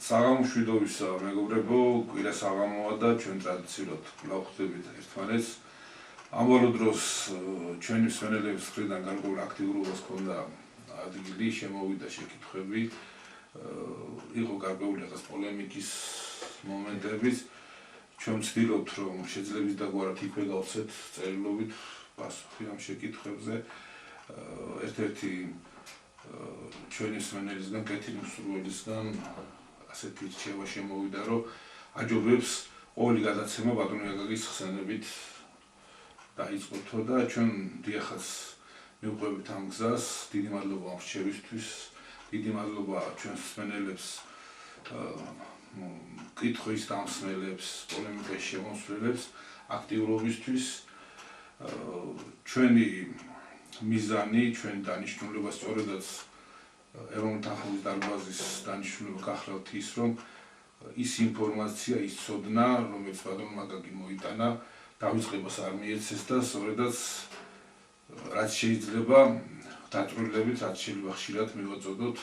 საღამოშვიდობის მეგობრებო, კვირა საღამოა და ჩვენ ტრადიციულად ვლავხდებით ერთმანეთს. ამავე დროს ჩვენი მსმენელების მხრიდან გარკვეულ აქტიურობას ჰქონდა ადგილი, შემოვიდა შეკითხვები, იყო გარკვეული რაღაც პოლემიკის მომენტებიც. ჩვენ ვცდილობთ, რომ შეძლებით დაგვარად იქვე გავცეთ წერილობით პასუხი ამ შეკითხვებზე. ერთ-ერთი ჩვენი მსმენელისგან, კეთილი მსურველისგან ასეთი რჩევა შემოვიდა, რომ აჯობებს ყოველი გადაცემა ბატონი აკაკის ხსენებით დაიწყოთო და ჩვენ დიახაც მივყვებით ამ გზას. დიდი მადლობა ამ რჩევისთვის, დიდი მადლობა ჩვენს მსმენელებს, კითხვის დამსმელებს, პოლემიკის შემოსვლელებს, აქტიურობისთვის. ჩვენი მიზანი, ჩვენი დანიშნულება სწორედაც ეროვნული თანხმობის დარბაზის დანიშნულება გახლავთ ის, რომ ის ინფორმაცია, ის ცოდნა, რომელიც ბატონმა აკაკი მოიტანა, დავიწყებას არ მიეცეს და სწორედაც რაც შეიძლება დაწვრილებით, რაც შეიძლება ხშირად მივაწოდოთ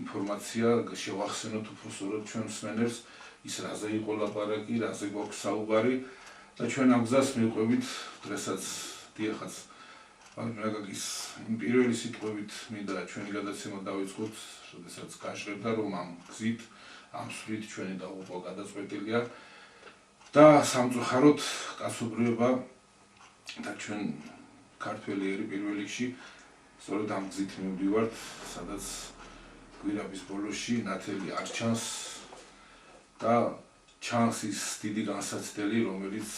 ინფორმაცია, შევახსენოთ უფრო სწორად ჩვენ მსმენელს, ის რაზე იყო ლაპარაკი, რაზე გვაქვს საუბარი და ჩვენ ამ გზას მივყვებით დღესაც დიახაც ბატონი აკაკის იმ პირველი სიტყვებით მინდა ჩვენი გადაცემა დავიწყოთ, როდესაც გაჟღერდა, რომ ამ გზით, ამ სვლით ჩვენი დაღუპვა გადაწყვეტილია და სამწუხაროდ კაცობრიობა და ჩვენ ქართველი ერი პირველ რიგში სწორედ ამ გზით მივდივართ, სადაც კვირების ბოლოში ნათელი არ ჩანს და ჩანს ის დიდი განსაცდელი, რომელიც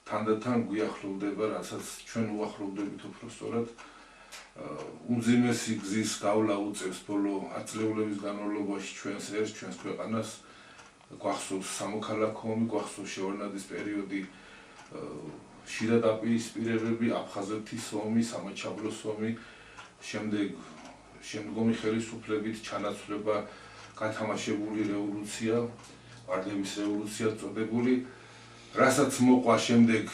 თანდათან გვიახლოვდება, რასაც ჩვენ უახლოვდებით უფრო სწორად. უმძიმესი გზის გავლა უწევს ბოლო ათწლეულების განმავლობაში ჩვენს ერს, ჩვენს ქვეყანას. გვახსოვს სამოქალაქო ომი, გვახსოვს შევარდნაძის პერიოდი, შიდა დაპირისპირებები, აფხაზეთის ომი, სამაჩაბლოს ომი, შემდგომი ხელისუფლებით ჩანაცვლება, გათამაშებული რევოლუცია, ვარდების რევოლუცია წოდებული, რასაც მოყვა შემდეგ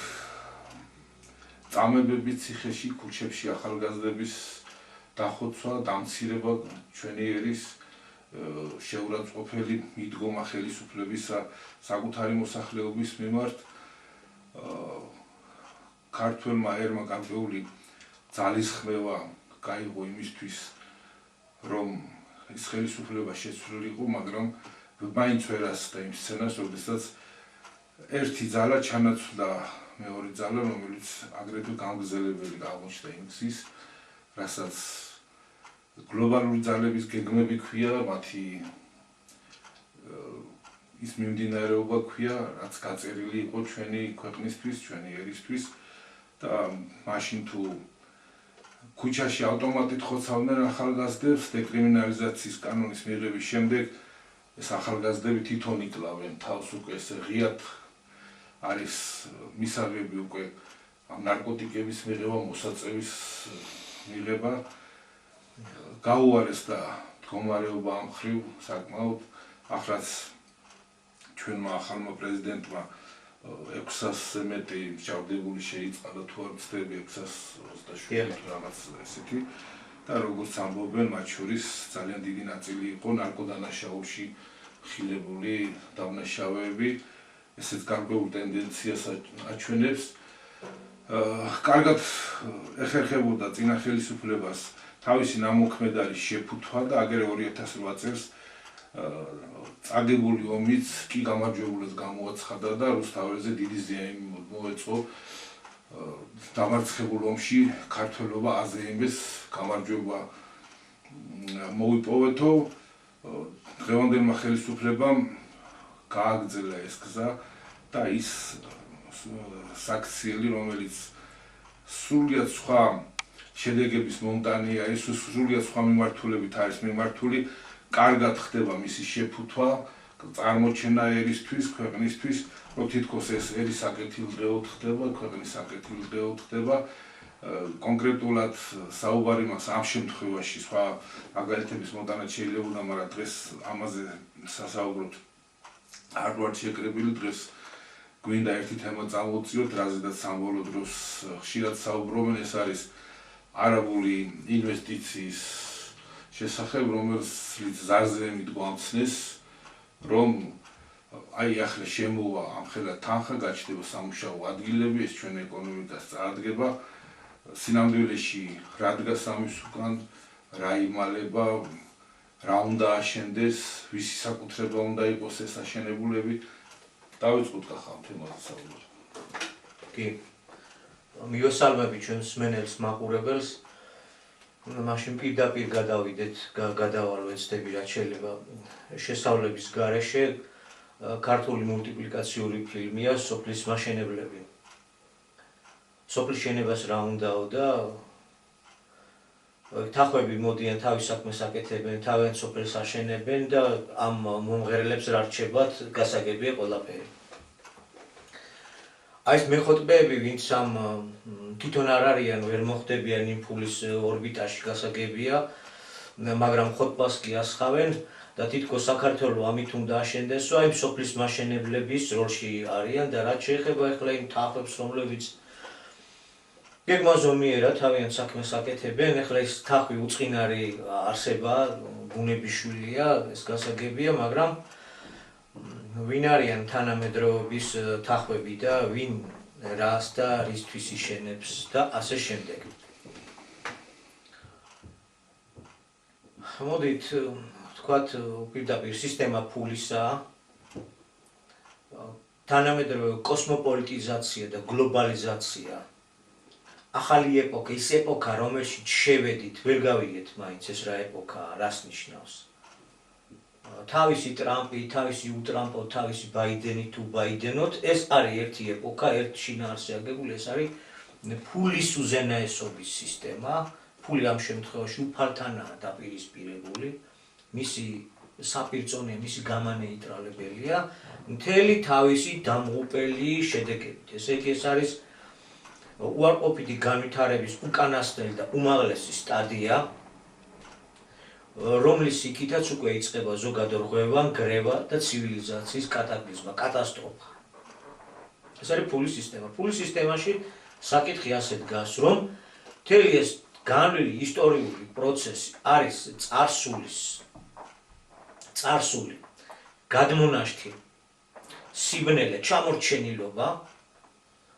წამებები ციხეში, ქუჩებში ახალგაზრდების დახოცვა, დამცირება ჩვენი ერის შეურაცხყოფელი მიდგომა ხელისუფლებისა საკუთარი მოსახლეობის მიმართ. ქართველმა ერმა გარკვეული ძალისხმევა გაიღო იმისთვის, რომ ის ხელისუფლება შეცვლილიყო, მაგრამ მაინც ვერ ასწდა იმ სცენას, როდესაც ერთი ძალა ჩანაცვლა მეორე ძალა, რომელიც აგრეთვე გამგზელებელი აღმოჩნდა იმ გზის, რასაც გლობალური ძალების გეგმები ქვია, მათი ის მიმდინარეობა ქვია, რაც გაწერილი იყო ჩვენი ქვეყნისთვის, ჩვენი ერისთვის და მაშინ თუ ქუჩაში ავტომატით ხოცავდნენ ახალგაზრდებს, დეკრიმინალიზაციის კანონის მიღების შემდეგ ეს ახალგაზრდები თვითონ იკლავენ თავს უკვე ესე ღიად არის მისაღები უკვე ნარკოტიკების მიღება, მოსაწევის მიღება. გაუარეს და მდგომარეობა ამ მხრივ საკმაოდ ახლაც ჩვენმა ახალმა პრეზიდენტმა 600-ზე მეტი მსჯავრდებული შეიწყალა, თუ არ ვცდები 627 თუ რაღაც ესეთი და როგორც ამბობენ, მათ შორის ძალიან დიდი ნაწილი იყო ნარკოდანაშაულში ხილებული დამნაშავეები. ესეც გარკვეულ ტენდენციას აჩვენებს. კარგად ეხერხებოდა წინა ხელისუფლებას თავისი ნამოქმედარის შეფუთვა და აგერე 2008 წელს წაგებული ომიც კი გამარჯვებულებს გამოაცხადა და რუსთაველზე დიდი ზიანი მოეწყო. დამარცხებულ ომში ქართველობა აზეიმეს გამარჯვება მოიპოვეთო. დღევანდელმა ხელისუფლებამ გააგრძელა ეს გზა და ის საქციელი, რომელიც სრულიად სხვა შედეგების მომტანია, ეს სრულიად სხვა მიმართულებით არის მიმართული, კარგად ხდება მისი შეფუთვა, წარმოჩენა ერისთვის, ქვეყნისთვის, რომ თითქოს ეს ერის აკეთილდღეოდ ხდება, ქვეყნის აკეთილდღეოდ ხდება. კონკრეტულად საუბარი მას ამ შემთხვევაში სხვა მაგალითების მომტანად შეიძლებოდა, მაგრამ დღეს ამაზე სასაუბროთ არ ვართ შეკრებილი. დღეს გვინდა ერთი თემა წამოვწიოთ, რაზედაც სამბოლო დროს ხშირად საუბრობენ, ეს არის არაბული ინვესტიციის შესახებ, რომელიც ზარზემით გვამცნეს რომ აი ახლა შემოვა ამხელა თანხა გაჩნდება სამუშაო ადგილები, ეს ჩვენ ეკონომიკას წარადგება. სინამდვილეში რა დგას ამის უკან, რა იმალება, რა უნდა აშენდეს, ვისი საკუთრება უნდა იყოს ეს აშენებულები. დავიწყოთ ხა ამ თემაზე საუბარი. კი. მივესალმები ჩვენს მსმენელს, მაყურებელს. მაშინ პირდაპირ გადავალ ვეცდები რაც შეიძლება შესწავლების გარეშე ქართული მულტიპლიკაციური ფილმია სოფლის მაშენებლები. სოფლის შენებას რა უნდაო და თახვები მოდიან თავის საქმეს აკეთებენ, თავიანთ სოფელს აშენებენ და ამ მომღერლებს რა რჩებათ, გასაგებია ყველაფერი. აი ეს მეხოტბეები, ვინც ამ თვითონ არ არიან, ვერ მოხდებიან იმ ფულის ორბიტაში, გასაგებია, მაგრამ ხოტბას კი ასხავენ და თითქოს საქართველოს ამით უნდა აშენდესო, აი სოფლის მაშენებლების როლში არიან და რაც შეეხება ახლა იმ თახვებს, რომლებიც გეგმაზომიერად თავიანთ საქმეს აკეთებენ, ახლა ეს თახვი უწყინარი არსებაა, ბუნების შვილია, ეს გასაგებია, მაგრამ ვინ არიან თანამედროვეობის თახვები და ვინ რას და რისთვის იშენებს და ასე შემდეგ. მოდით ვთქვათ პირდაპირ სისტემა ფულისაა. თანამედროვე კოსმოპოლიტიზაცია და გლობალიზაცია. ახალი ეპოქა, ის ეპოქა, რომელშიც შევედით, ვერ გავიგეთ მაინც ეს რა ეპოქაა, რას ნიშნავს. თავისი ტრამპი, თავისი უტრამპო, თავისი ბაიდენი თუ ბაიდენოთ, ეს არის ერთი ეპოქა, ერთ შინაარსზე აგებული, ეს არის ფულის უზენაესობის სისტემა. ფული ამ შემთხვევაში უფალთანაა დაპირისპირებული, მისი საპირწონე, მისი გამანეიტრალებელია, მთელი თავისი დამღუპელი შედეგებით. ესე იგი ეს არის უარყოფითი განვითარების უკანასკნელი და უმაღლესი სტადია, რომლის იქითაც უკვე იწყება ზოგადად რღვევა, ნგრევა და ცივილიზაციის კატაკლიზმა, კატასტროფა. ეს არის ფულის სისტემა. ფულის სისტემაში საკითხი ასე დგას, რომ მთელი ეს განვლილი ისტორიული პროცესი არის წარსული, გადმონაშთი, სიბნელე, ჩამორჩენილობა,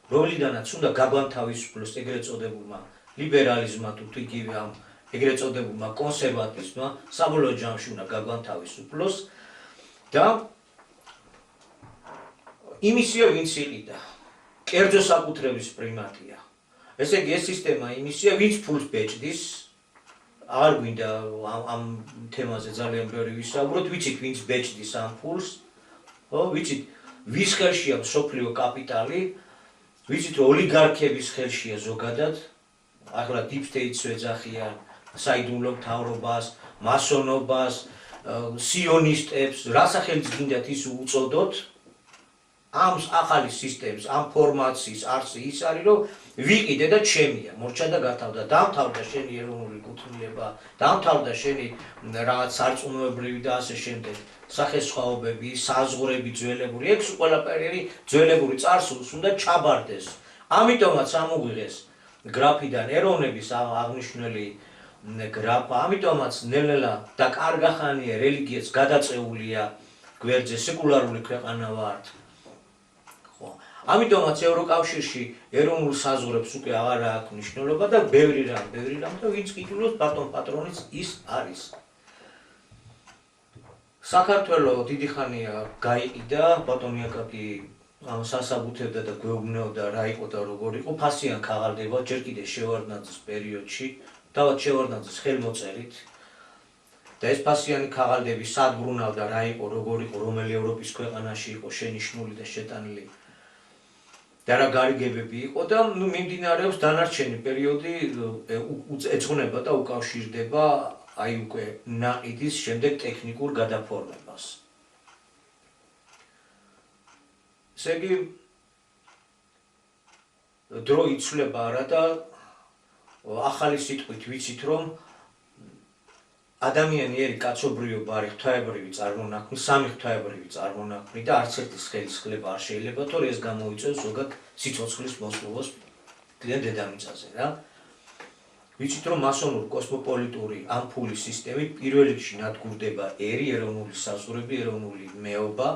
რომლიდანაც უნდა გაგვანთავისუფლოს ეგრეთ წოდებულმა ლიბერალიზმმა თუ იგივე ამ ეგრეთ წოდებულმა კონსერვატიზმმა, საბოლოო ჯამში უნდა გაგვანთავისუფლოს და იმისია ვინც იყიდა, კერძო საკუთრების პრიმატია. ესე იგი ეს სისტემა იმისია, ვინც ფულს ბეჭდის, არ გვინდა ამ თემაზე ძალიან ბევრი ვისაუბროთ, ვიცით ვინც ბეჭდის ამ ფულს, ვიცით ვის ხელშია მსოფლიო კაპიტალი, ვიცით რომ ოლიგარქების ხელშია ზოგადად, ახლა deep state-ს ეძახიან, საიდუმლო მთავრობას, მასონობას, სიონისტებს, რა სახელიც გინდათ ის უწოდოთ, ამ ახალი სისტემის, ამ ფორმაციის არსი ის არის, რომ ვიყიდე და ჩემია, მორჩა და გათავდა, დამთავრდა შენი ეროვნული კუთვნილება, დამთავრდა შენი რაღაც სარწმუნოებრივი და ასე შემდეგ სახესხვაობები, საზღვრები ძველებური, ეგ ყველაფერი ძველებური წარსულს უნდა ჩაბარდეს. ამიტომაც ამოგვიღეს გრაფიდან ეროვნების აღნიშნული გრაფა, ამიტომაც ნელ-ნელა და კარგახანია რელიგიაც გადაწეულია გვერდზე, სეკულარული ქვეყანა ვართ. ამიტომაც ევროკავშირში ეროვნულ საზღვრებს უკვე აღარ აქვს მნიშვნელობა და ბევრი რამ და ვინც ყიდულობს ბატონ პატრონის ის არის. საქართველოს დიდი ხანია გაიყიდა, ბატონი აკაკი სასაბუთებდა და გვეუბნეოდა რა იყო და როგორ იყო, ფასიან ქაღალდება ჯერ კიდე შევარდნაძის პერიოდში, თავად შევარდნაძის ხელმოწერით. და ეს ფასიანი ქაღალდები სად ბრუნავდა, რა იყო, როგორ იყო, რომელი ევროპის ქვეყანაში იყო შენიშნული და შეტანილი და რა გარიგებები იყო და მიმდინარეობს დანარჩენი პერიოდი ეძღვნება და უკავშირდება აი უკვე ნაყიდის შემდეგ ტექნიკურ გადაფორმებას. ესე იგი დრო იცვლება არა და ახალი სიტყვით ვიცით რომ ადამიანი ერი კაცობრიობა არის ღვთაებრივი წარმონაქმნი, სამი ღვთაებრივი წარმონაქმნი და არც ერთის ხელისხლება არ შეიძლება, თორე ეს გამოიწვევს ზოგად სიცოცხლის მოსვლას კლიან დედამიწაზე რა. ვიცით რომ მასონურ კოსმოპოლიტური ამ ფულის სისტემით პირველ რიგში ნადგურდება ერი, ეროვნული საზღვრები, ეროვნული მეობა,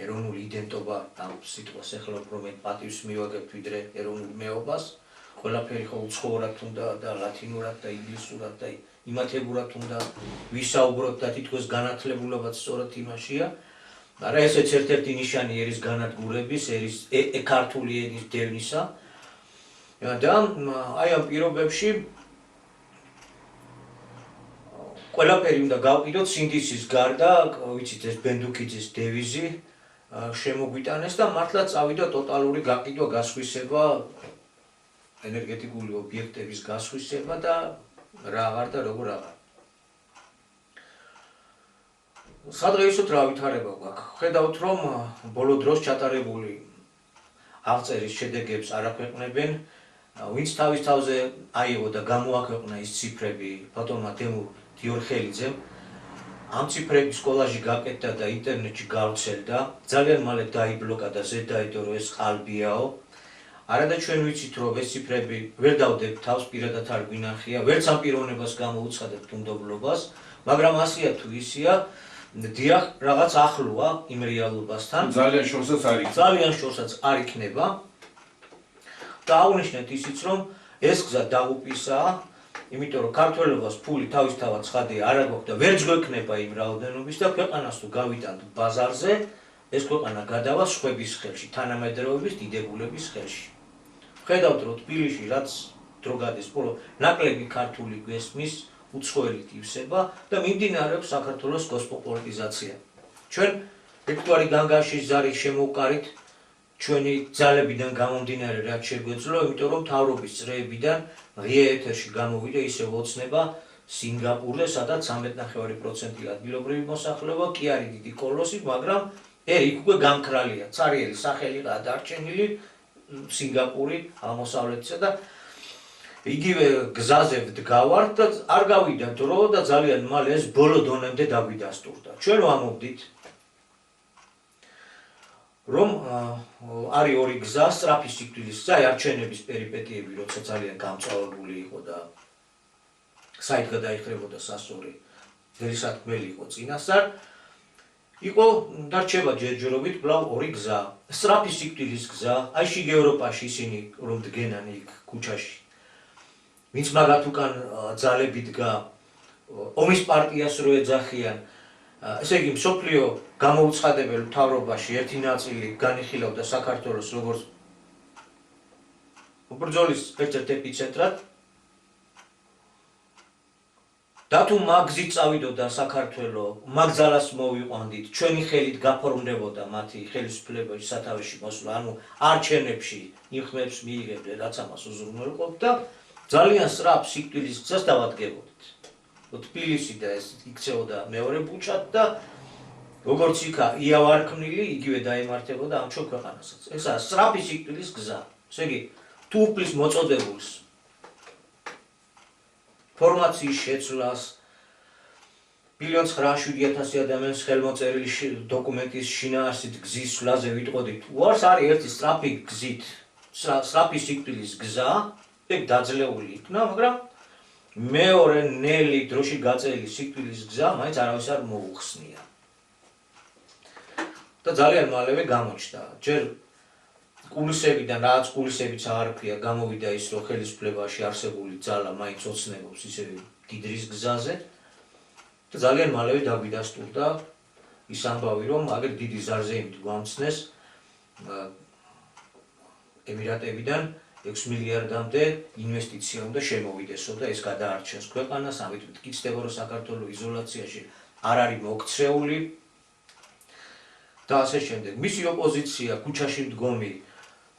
ეროვნული იდენტობა, ამ სიტყვას ეხლა უფრო მეტ პატივს მივაგებთ ვიდრე ეროვნულ მეობას, ყველაფერი ხო უცხოურად უნდა და ლათინურად და ინგლისურად და იმათებურად უნდა ვისაუბროთ და თითქოს განათლებულებაც სწორად იმაშია. მაგრამ ესეც ერთ-ერთი ნიშანი ერის განადგურების, ერის ქართული ენის დევნისა. და აი ამ პირობებში ყველაფერი უნდა გავყიდოთ სინდისის გარდა, ვიცით ეს ბენდუქიძის დევიზი შემოგვიტანეს და მართლა წავიდა ტოტალური გაყიდვა, გასხვისება, ენერგეტიკული ობიექტების გასხვისება და რაღაც და როგორ აღარ. სადღეისოდ რა ვითარება გვაქვს. ხედავთ რომ ბოლო დროს ჩატარებული აღწერის შედეგებს არ აქვეყნებენ, ვინც თავის თავზე აიღო და გამოაქვეყნა ის ციფრები ბატონმა თემურ დიორხელიძემ, ამ ციფრების კოლაჟი გაკეთდა და ინტერნეტში გავრცელდა, ძალიან მალე დაიბლოკა და ზედაიდო რომ ეს ყალბიაო. არა და ჩვენ ვიცით რომ ეს ციფრები ვერ დავდებთ თავს, პირადად არ გვინახია, ვერც ამ პიროვნებას გამოუცხადებთ უნდობლობას, მაგრამ ასია თუ ისია, დიახ, რაღაც ახლოა იმ რეალობასთან. ძალიან შორსაც არ იქნება. ძალიან შორსაც არ იქნება. და აღნიშნეთ ისიც რომ ეს გზა დაღუპვისაა, იმიტომ რომ ქართველობას ფული თავისთავად ცხადია არ აგვაქვს და ვერც გვექნება იმ რაოდენობის და ქვეყანას თუ გავიტანთ ბაზარზე, ეს ქვეყანა გადავა სხვების ხელში, თანამედროვეობის დიდებულების ხელში. ხედავთ რომ თბილისში რაც დრო გადის, ნაკლები ქართული გვესმის უცხოელით ივსება და მიმდინარეობს საქართველოს კოსმოპოლიტიზაცია. ჩვენ ერთგვარი განგაშის ზარის შემოვყარით ჩვენი ძალებიდან გამომდინარე რაც შეგვეძლო, იმიტომ რომ მთავრობის წრეებიდან ღია ეთერში გამოვიდა ისევ ოცნება სინგაპურზე, სადაც 13.5% ადგილობრივი მოსახლეობა კი არის დიდი კოლოსი, მაგრამ იქ უკვე გამქრალია, ცარიელი სახელიღაა დარჩენილი სინგაპური აღმოსავლეთისა და იგივე გზაზე ვდგავართ და არ გავიდა დრო და ძალიან მალე ეს ბოლო დონემდე დაგვიდასტურდა. ჩვენ ვამოვდით რომ არის ორი გზა, სწრაფი სიკვდილის გზა, არჩევნების პერიპეტიები, როცა ძალიან გამწვავებული იყო და საით გადაიხრებოდა სასწორი, ველისათქმელი იყო წინასწარ, იყო დარჩება ჯერჯერობით კვლავ ორი გზა. სწრაფი სიკვდილის გზა, აი შიგ ევროპაში ისინი რომ დგენან იქ ქუჩაში. ვინც მაგათ უკან ძალები დგა, ომის პარტიას რო ეძახიან, ესე იგი მსოფლიო გამოუცხადებელ მთავრობაში ერთი ნაწილი განიხილავდა საქართველოს როგორც ბრძოლის ერთ-ერთ ეპიცენტრად. და თუ მაგზით წავიდოდა საქართველო, მაგ ძალას მოვიყვანდით, ჩვენი ხელით გაფორმდებოდა მათი ხელისუფლებაში სათავეში მოსვლა, ანუ არჩევნებში იმ ხმებს მიიღებდნენ, რაც ამას უზრუნველყოფდა და ძალიან სწრაფ სიკვდილის გზას დავადგებოდით. თბილისი და ეს იქცეოდა მეორე ბუჩად და როგორც იქა იავარქმნილი, იგივე დაემართებოდა ამ ჩვენ ქვეყანასაც. ესაა სწრაფი სიკვდილის გზა. ესე იგი, თუ უფლის მოწოდებულს ფორმაციის შეცვლას 1,907,000 ადამიანის ხელმოწერილი დოკუმენტის შინაარსით გზის სვლაზე ვიტყოდით, უარს არის ერთი სწრაფი გზით, სწრაფი სიკვდილის გზა, ეგ დაძლეული იქნა, მაგრამ მეორე ნელი დროში გაწეული სიკვდილის გზა მაინც არავის არ მოუხსნია. და ძალიან მალევე გამოჩნდა. ჯერ კულისებიდან, რაღაც კულისებიც აღარ ქვია, გამოვიდა ის, რომ ხელისუფლებაში არსებული ძალა მაინც ოცნებობს ისევ დიდრის გზაზე და ძალიან მალევე დაგვიდასტურდა ის ამბავი, რომ აგერ დიდი ზარზეიმით გვამცნეს ემირატებიდან 6 მილიარდამდე ინვესტიცია უნდა შემოვიდესო და ეს გადაარჩენს ქვეყანას, ამით მტკიცდება, რომ საქართველოს იზოლაციაში არ არის მოქცეული და ასე შემდეგ. მისი ოპოზიცია, ქუჩაში მდგომი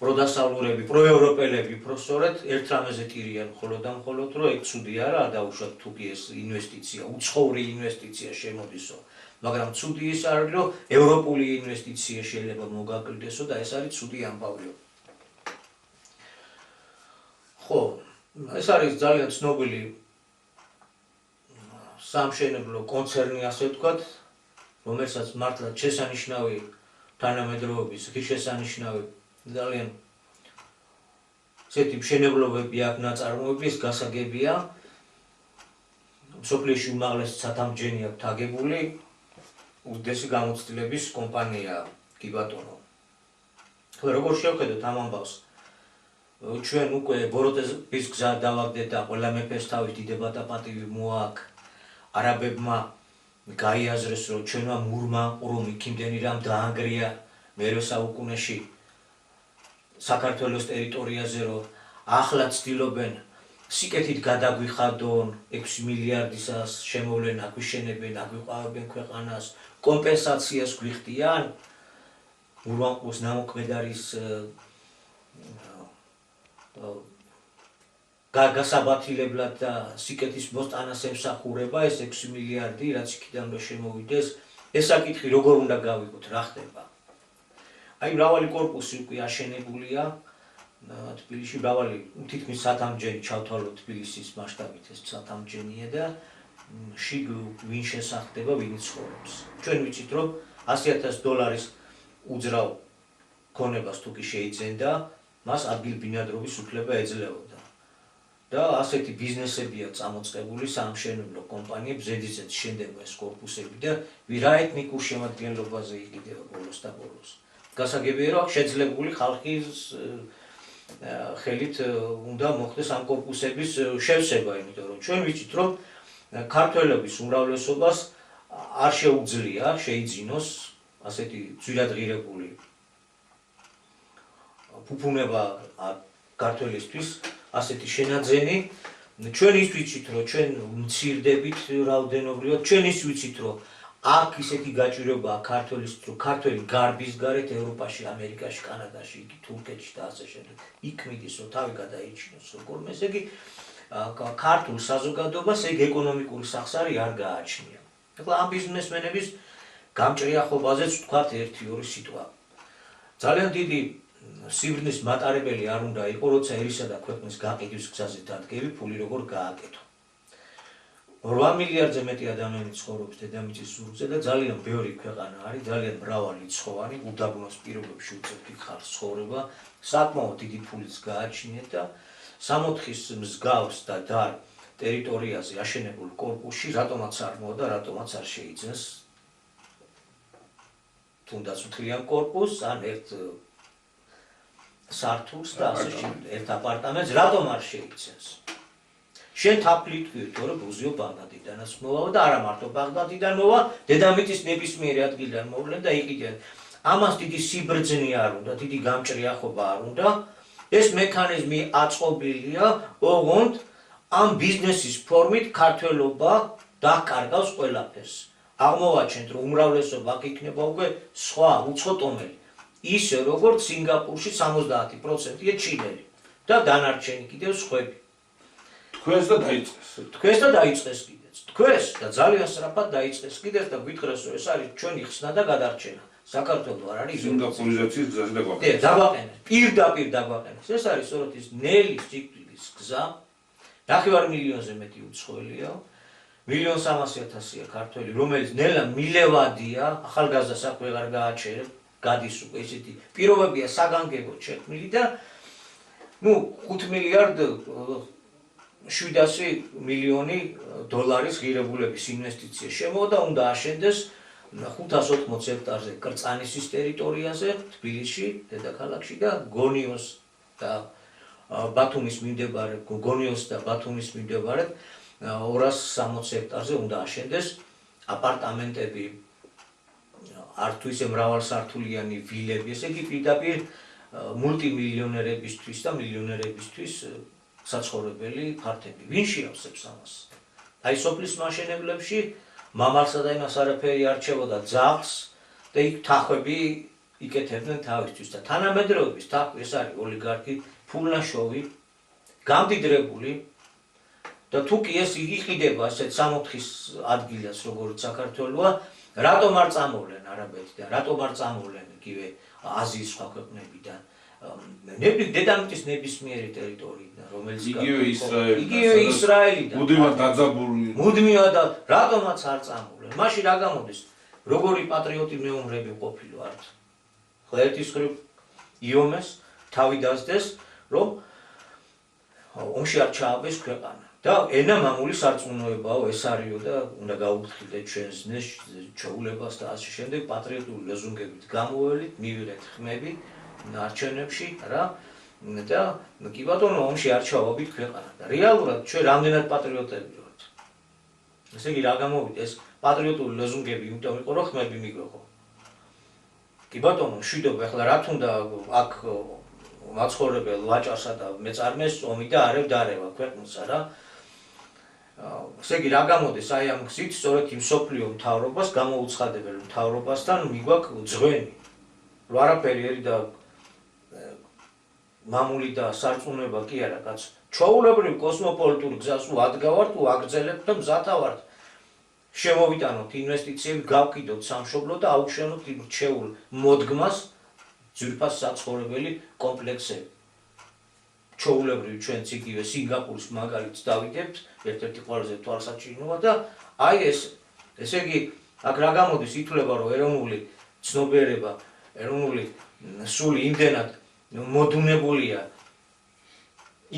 პროდასავლურები, პროევროპელები, უბრალოდ ერთ რამეზე ტირიან მხოლოდ და მხოლოდ, რომ ეგ ცუდი არაა დაუშვათ თუ კი ეს ინვესტიცია, უცხოური ინვესტიცია შემოდისო, მაგრამ ცუდი ის არის, რომ ევროპული ინვესტიცია შეიძლება მოგაკლდესო და ეს არის ცუდი ამბავი. ხო, ეს არის ძალიან ცნობილი სამშენებლო კონცერნი, ასე ვთქვათ, რომელსაც მართლა შესანიშნავი თანამედროვეობის, ღირსშესანიშნავი ძალიან ესეთი მშენებლობები აქვს ნაწარმოები, ეს გასაგებია. მსოფლიოში უმაღლესი ცათამბჯენი აქვს თაგებული, უდიდესი გამოცდილების კომპანია კი ბატონო. ხო, როგორ შევხედოთ ამ ამბავს? ჩვენ უკვე ბოროტების გზა დავაგდეთ და ყველა მეფეს თავის დიდება და პატივი მოაქვს. არაბებმა გაიაზრეს, რომ ჩვენმა მურმა ყურუმი ქიმდენი რამ დაანგრია მერვე საუკუნეში საქართველოს ტერიტორიაზე, რომ ახლა ცდილობენ სიკეთით გადაგვიხადონ 6 მილიარდისას შემოვლენ, აგვიშენებენ, აგვიყვავებენ ქვეყანას, კომპენსაციას გვიხდიან ურვანყუს ნამოქმედარის გასაბათილებლად და სიკეთის მოსტანას ემსახურება ეს 6 მილიარდი, რაც იქიდან რომ შემოვიდეს, ეს საკითხი როგორ უნდა გავიგოთ, რა ხდება? აი მრავალი კორპუსი უკვე აშენებულია თბილისში, მრავალი თითქმის ცათამბჯენი ჩავთვალოთ თბილისის მასშტაბით ეს ცათამბჯენია და შიგ ვინ შესახდება, ვინ ცხოვრობს. ჩვენ ვიცით, რომ $100,000 უძრავ ქონებას თუ კი შეიძენდა, მას ადგილბინადრობის უფლება ეძლეოდა. და ასეთი ბიზნესებია წამოწყებული სამშენებლო კომპანიებს, ზედიზედ შენდება ეს კორპუსები და რა ეთნიკურ შემადგენლობაზე იყიდება ბოლოს და ბოლოს. გასაგებია, რომ შეძლებული ხალხის ხელით უნდა მოხდეს ამ კორპუსების შევსება, იმიტომ რომ ჩვენ ვიცით, რომ ქართველების უმრავლესობას არ შეუძლია შეიძინოს ასეთი ძვირადღირებული ფუფუნება ქართველისთვის ასეთი შენაძენი. ჩვენ ის ვიცით, რომ ჩვენ მცირდებით რაოდენობრივად, ჩვენ ის ვიცით, რომ აქ ისეთი გაჭიროებაა ქართველისთვის, რომ ქართველი გარბის გარეთ ევროპაში, ამერიკაში, კანადაში, თურქეთში და ასე შემდეგ. იქ მიდის, რომ თავი გადაიჩინოს როგორმე, ესე იგი ქართულ საზოგადოებას ეგ ეკონომიკური სახსარი არ გააჩნია. ეხლა ამ ბიზნესმენების გამჭრიახობაზეც ვთქვათ 1-2 სიტყვა. ძალიან დიდი სიბრნის მატარებელი არ უნდა იყო, როცა ერისა და ქვეყნის გაყიდვის გზაზე დადგები ფული როგორ გააკეთო. 8 მილიარდზე მეტი ადამიანი ცხოვრობს დედამიწის ზურგზე და ძალიან ბევრი ქვეყანა არის, ძალიან მრავალრიცხოვანი, უდაბნოს პირობებში უწევთ ხალხს ცხოვრება, საკმაოდ დიდი ფულიც გააჩნიეთ და 64-ის მსგავს და დარ ტერიტორიაზე აშენებულ კორპუსში რატომაც არ მოვა და რატომაც არ შეიძენს თუნდაც მთლიან კორპუსს ან ერთ სართულს და ასე შემდეგ, ერთ აპარტამენტს რატომ არ შეიძენს? შენ თაფლით ვიტყვი, რომ გუზიო ბაღდადიდანაც მოვა და არა მარტო ბაღდადიდან მოვა, დედამიწის ნებისმიერი ადგილიდან მოვლენ და იყიდენ. ამას დიდი სიბრძნე არ უნდა, დიდი გამჭრიახობა არ უნდა. ეს მექანიზმი აწყობილია, ოღონდ ამ ბიზნესის ფორმით ქართველობა დაკარგავს ყველაფერს. აღმოვაჩენთ, რომ უმრავლესობა აქ იქნება უკვე სხვა, უცხოტომელი. ისე როგორც სინგაპურში 70%-ია ჩინელი და დანარჩენი კიდევ სხვები. თქვენს და დაიწყეს. თქვენს და დაიწყეს კიდეც. თქვენს და ძალიან სწრაფად დაიწყეს კიდეც და გითხრას, რომ ეს არის ჩვენი ხსნა და გადარჩენა. საქართველო არ არის სინგაპურიზაციის გზაზე დაგვაყენეს. დაგვაყენეს. პირდაპირ დაგვაყენეს. ეს არის სწორედ ის ნელი სიკვდილის გზა. 9 მილიონზე მეტი უცხოელია. 1,300,000-ია ქართველი, რომელიც ნელა მილევადია, ახალგაზრდა საქმე არ გააჩერებ. გადის უკვე ისეთი პირობებია საგანგებოდ შექმნილი და 5 მილიარდ 700 მილიონი დოლარის ღირებულების ინვესტიცია შემოვა და უნდა აშენდეს 580 ჰექტარზე კრწანისის ტერიტორიაზე, თბილისში, დედაქალაქში და გონიოს და ბათუმის მიმდებარე, გონიოს და ბათუმის მიმდებარე 260 ჰექტარზე უნდა აშენდეს აპარტამენტები, არ თუ ისე მრავალსართულიანი ვილები, ესე იგი პირდაპირ მულტიმილიონერებისთვის და მილიონერებისთვის საცხოვრებელი ფართები. ვინ შეავსებს ამას? აი სოფლის მაშენებლებში მამალსა და იმას არაფერი არ რჩებოდა ძაღლს და იქ თახვები იკეთებდნენ თავისთვის და თანამედროვეობის თახვი ეს არის ოლიგარქი, ფულნაშოვი, გამდიდრებული და თუ კი ეს იყიდება ასეთ 64-ის ადგილას როგორც საქართველოა, რატომ არ წამოვლენ არაბეთიდან, რატომ არ წამოვლენ იგივე აზიის სხვა ქვეყნებიდან, დედამიწის ნებისმიერი ტერიტორიიდან, რომელიც იგივე ისრაელიდან, მუდმივად და რატომაც არ წამოვლენ. მაშინ რა გამოდის, როგორი პატრიოტი მეომრები ყოფილვართ. ხო ერთის მხრივ იომეს თავი დასდეს, რომ ომში არ ჩააბეს ქვეყანა. და ენა მამული სარწმუნოებაო ეს არისო და უნდა გაუფრთხილდეთ ჩვენს ჩვეულებას და ასე შემდეგ პატრიოტული ლოზუნგებით გამოველით, მივიღეთ ხმები არჩევნებში რა და კი ბატონო ომში არ ჩავაბით ქვეყანა და რეალურად ჩვენ რამდენად პატრიოტები ვართ. ესე იგი რა გამოვიდა ეს პატრიოტული ლოზუნგები იმიტომ იყო რომ ხმები მიგვეღო. კი ბატონო მშვიდობა ახლა რა თუნდა აქ მაცხოვრებელ ვაჭარსა და მეწარმეს ომი და არევ დარევა ქვეყნისა რა. ესე იგი რა გამოდის აი ამ გზით სწორედ იმ სოფლიო მთავრობას გამოუცხადებელ მთავრობასთან მიგვაქვს ძღვენი. რომ არაფერი ერი და მამული და სარწმუნოება კი არა კაც. ჩვეულებრივ კოსმოპოლიტურ გზას უადგავართ, უაგრძელებთ და მზათა ვართ. შემოვიტანოთ ინვესტიციები, გავკიდოთ სამშობლო და აუჩვენოთ იმ რჩეულ მოდგმას ძვირფას საცხოვრებელი კომპლექსები. ჩვეულებრივ ჩვენც იგივე სინგაპურის მაგალითს დავიდებთ, ერთ-ერთი ყველაზე თვალსაჩინოა და აი ესე იგი აქ რა გამოდის ითვლება რომ ეროვნული ცნობიერება, ეროვნული სული იმდენად მოდუნებულია,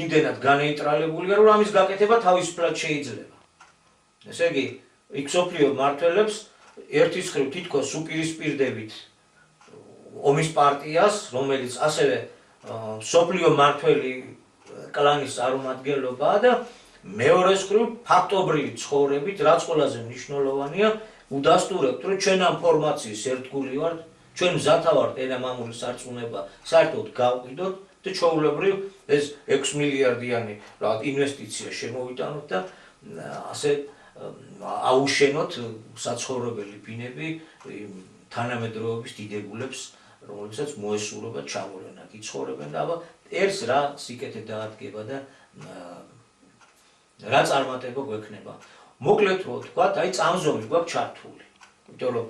იმდენად განეიტრალებულია, რომ ამის გაკეთება თავისუფლად შეიძლება. ესე იგი იქ სოფლიო მმართველებს ერთის მხრივ თითქოს უპირისპირდებით ომის პარტიას, რომელიც ასევე სოფლიო მმართველი კლანის წარმომადგენლობაა და მეორეს მხრივ ფაქტობრივი ცხოვრებით, რაც ყველაზე მნიშვნელოვანია, უდასტურებთ, რომ ჩვენ ამ ფორმაციის ერთგული ვართ, ჩვენ მზათა ვართ ენა მამული სარწმუნება საერთოდ გავყიდოთ და ჩვეულებრივ ეს 6 მილიარდიანი ინვესტიცია შემოვიტანოთ და ასე აუშენოთ საცხოვრებელი ბინები თანამედროვეობის დიდებულებს, რომლებსაც მოესურვება ჩამორენა კი ცხოვრებენ და აბა ერთს რა სიკეთე დაადგება და რა წარმატება გვექნება. მოკლედ რო ვთქვათ, აი წამზომი გვაქვს ჩართული. იმიტომ რომ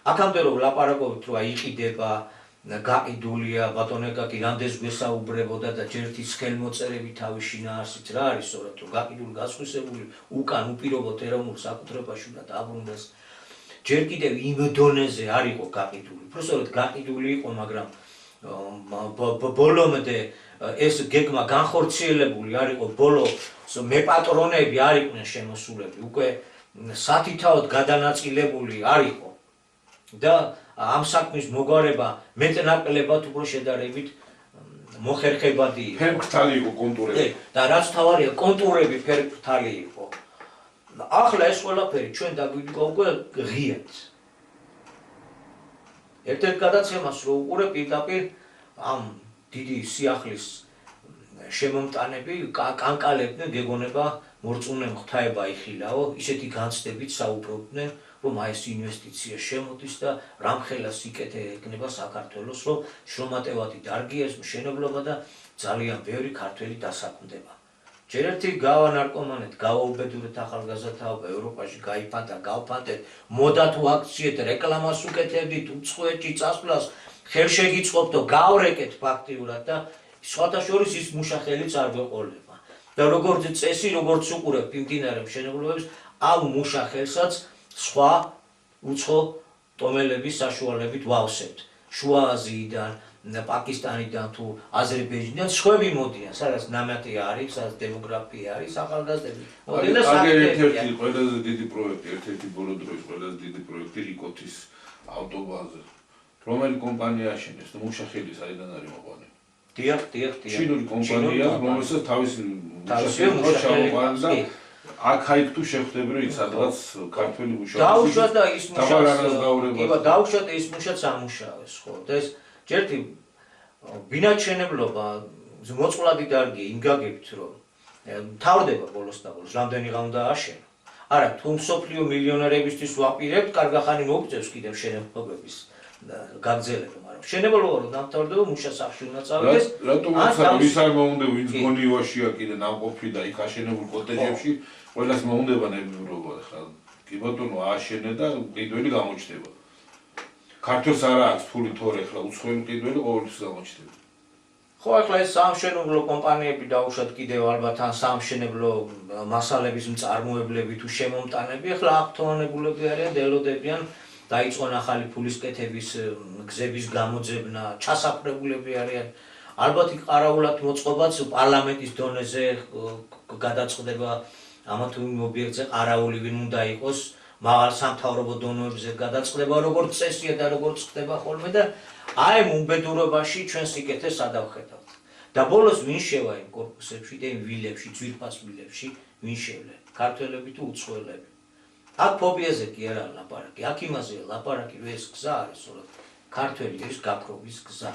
აქამდე რომ ვლაპარაკობთ, რომ აი იყიდება, გაყიდულია, ბატონეკაკი რამდენს გვესაუბრებოდა და ჯერთის ხელმოწერები თავის შინაარსით რა არის, სწორად რომ გაყიდული, გასხვისებული უკან უპირობოდ ეროვნულ საკუთრებაში უნდა დაბრუნდეს. ჯერ კიდევ იმ დონეზე არ იყო გაყიდული. Უბრალოდ გაყიდული იყო, მაგრამ ბოლომდე ეს გეგმა განხორციელებული არ იყო, ბოლო მეპატრონები არ იყვნენ შემოსულები, უკვე სათითაოდ გადანაწილებული არ იყო. და ამ საქმის მოგვარება მეტნაკლებად უფრო შედარებით მოხერხებადი იყო. ფერფრთალი იყო კონტურები. და რაც თავარია, კონტურები ფერფრთალი იყო. ახლა ეს ყველაფერი ჩვენ დაგვიდგა უკვე ღიად. ერთ-ერთ გადაცემას რო უყურე პირდაპირ ამ დიდი სიახლის შემომტანები კანკალებდნენ, გეგონება მორწმუნე ღვთაება იხილაო, ისეთი განცდებით საუბრობდნენ, რომ აი ეს ინვესტიცია შემოდის და რამხელა სიკეთე ეკნება საქართველოს, რომ შრომატევადი დარგია ეს მშენებლობა და ძალიან ბევრი ქართველი დასაქმდება. ჯერ ერთი გავა ნარკომანეთ, გავაუბედურეთ ახალგაზრდაობა ევროპაში გაიფანტა, გავფანტეთ, მოდა თუ აქციეთ, რეკლამას უკეთებდით, უცხოეთში წასვლას, ხელშეგიწყობთ, გავრეკეთ ფაქტიურად და სხვათა შორის ის მუშახელიც არ გვეყოლება. და როგორც წესი, როგორც უყურებთ მიმდინარე მშენებლობებს, ამ მუშახელსაც სხვა უცხო ტომელების საშუალებით ვავსებთ. შუა აზიიდან, პაკისტანიდან თუ აზერბაიჯანიდან სხვები მოდიან, სადაც ნამატი არის, სადაც დემოგრაფია არის, ახალგაზრდები. მოდიან და ერთ-ერთი ყველაზე დიდი პროექტი, ერთ-ერთი ბოლო დროის ყველაზე დიდი პროექტი რიკოთის ავტობანზე. რომელი კომპანია აშენებს და მუშახელი საიდან არის მოყვანილი? დიახ. ჩინური კომპანია, რომელსაც თავისი მუშახელი ჩაუყარა და აქ-აიქ თუ შეხვდები, რომ სადღაც ქართველი მუშაობს. დაუშვა და ის დაუშვა და ის მუშაც ამუშავეს, ხო? და ეს ჯერთი ბინადშენებლობა მოწყვლადი დარგია, იმ გაგებით, რომ თავდება ბოლოს და ბოლოს, რამდენი ღამ დააშენო. არა, თუ მსოფლიო მილიონერებისთვის ვაპირებთ, კარგახანი მოგწევს კიდევ შენებლობების გაგრძელება, მაგრამ შენებლობა რომ დამთავრდება, მუშა სახში უნდა წავიდეს. რატომ ის არ მოუნდა, ვინც გონივაშია კიდე ნამყოფი და იქ აშენებულ კოტეჯებში, ყველას მოუნდება ნებივრობა ხა. კი ბატონო, ააშენე და მყიდველი გამოჩნდება. ქართველს არა აქვს ფული თორე ხა უცხოელი მყიდველი ყოველთვის გამოჩნდება. ხო, ახლა ეს სამშენებლო კომპანიები დაუშვათ კიდევ ალბათ ან სამშენებლო მასალების მწარმოებლები თუ შემომტანები, ახლა აქტუალურები არიან, დელოდებიან, დაიწყონ ახალი ფულის კეთების გზების გამოძებნა, ჩასაფრებულები არიან. ალბათ იქ ყარაულად მოწყობაც პარლამენტის დონეზე გადაწყდება ამა თუ იმ ობიექტზე ყარაული ვინ უნდა იყოს მაღალ სამთავრობო დონეებზე გადაწყდება როგორც წესია და როგორც ხდება ხოლმე და აი ამ უბედურობაში ჩვენ სიკეთეს ადავხედავთ და ბოლოს ვინ შევა იმ კორპუსებში და იმ ვილებში ძვირფას ვილებში ვინ შევლენ ქართველები თუ უცხოელები აქ ფობიაზე კი არა ლაპარაკი აქ იმაზეა ლაპარაკი რომ ეს გზა არის სწორედ ქართველი არის გაქრობის გზა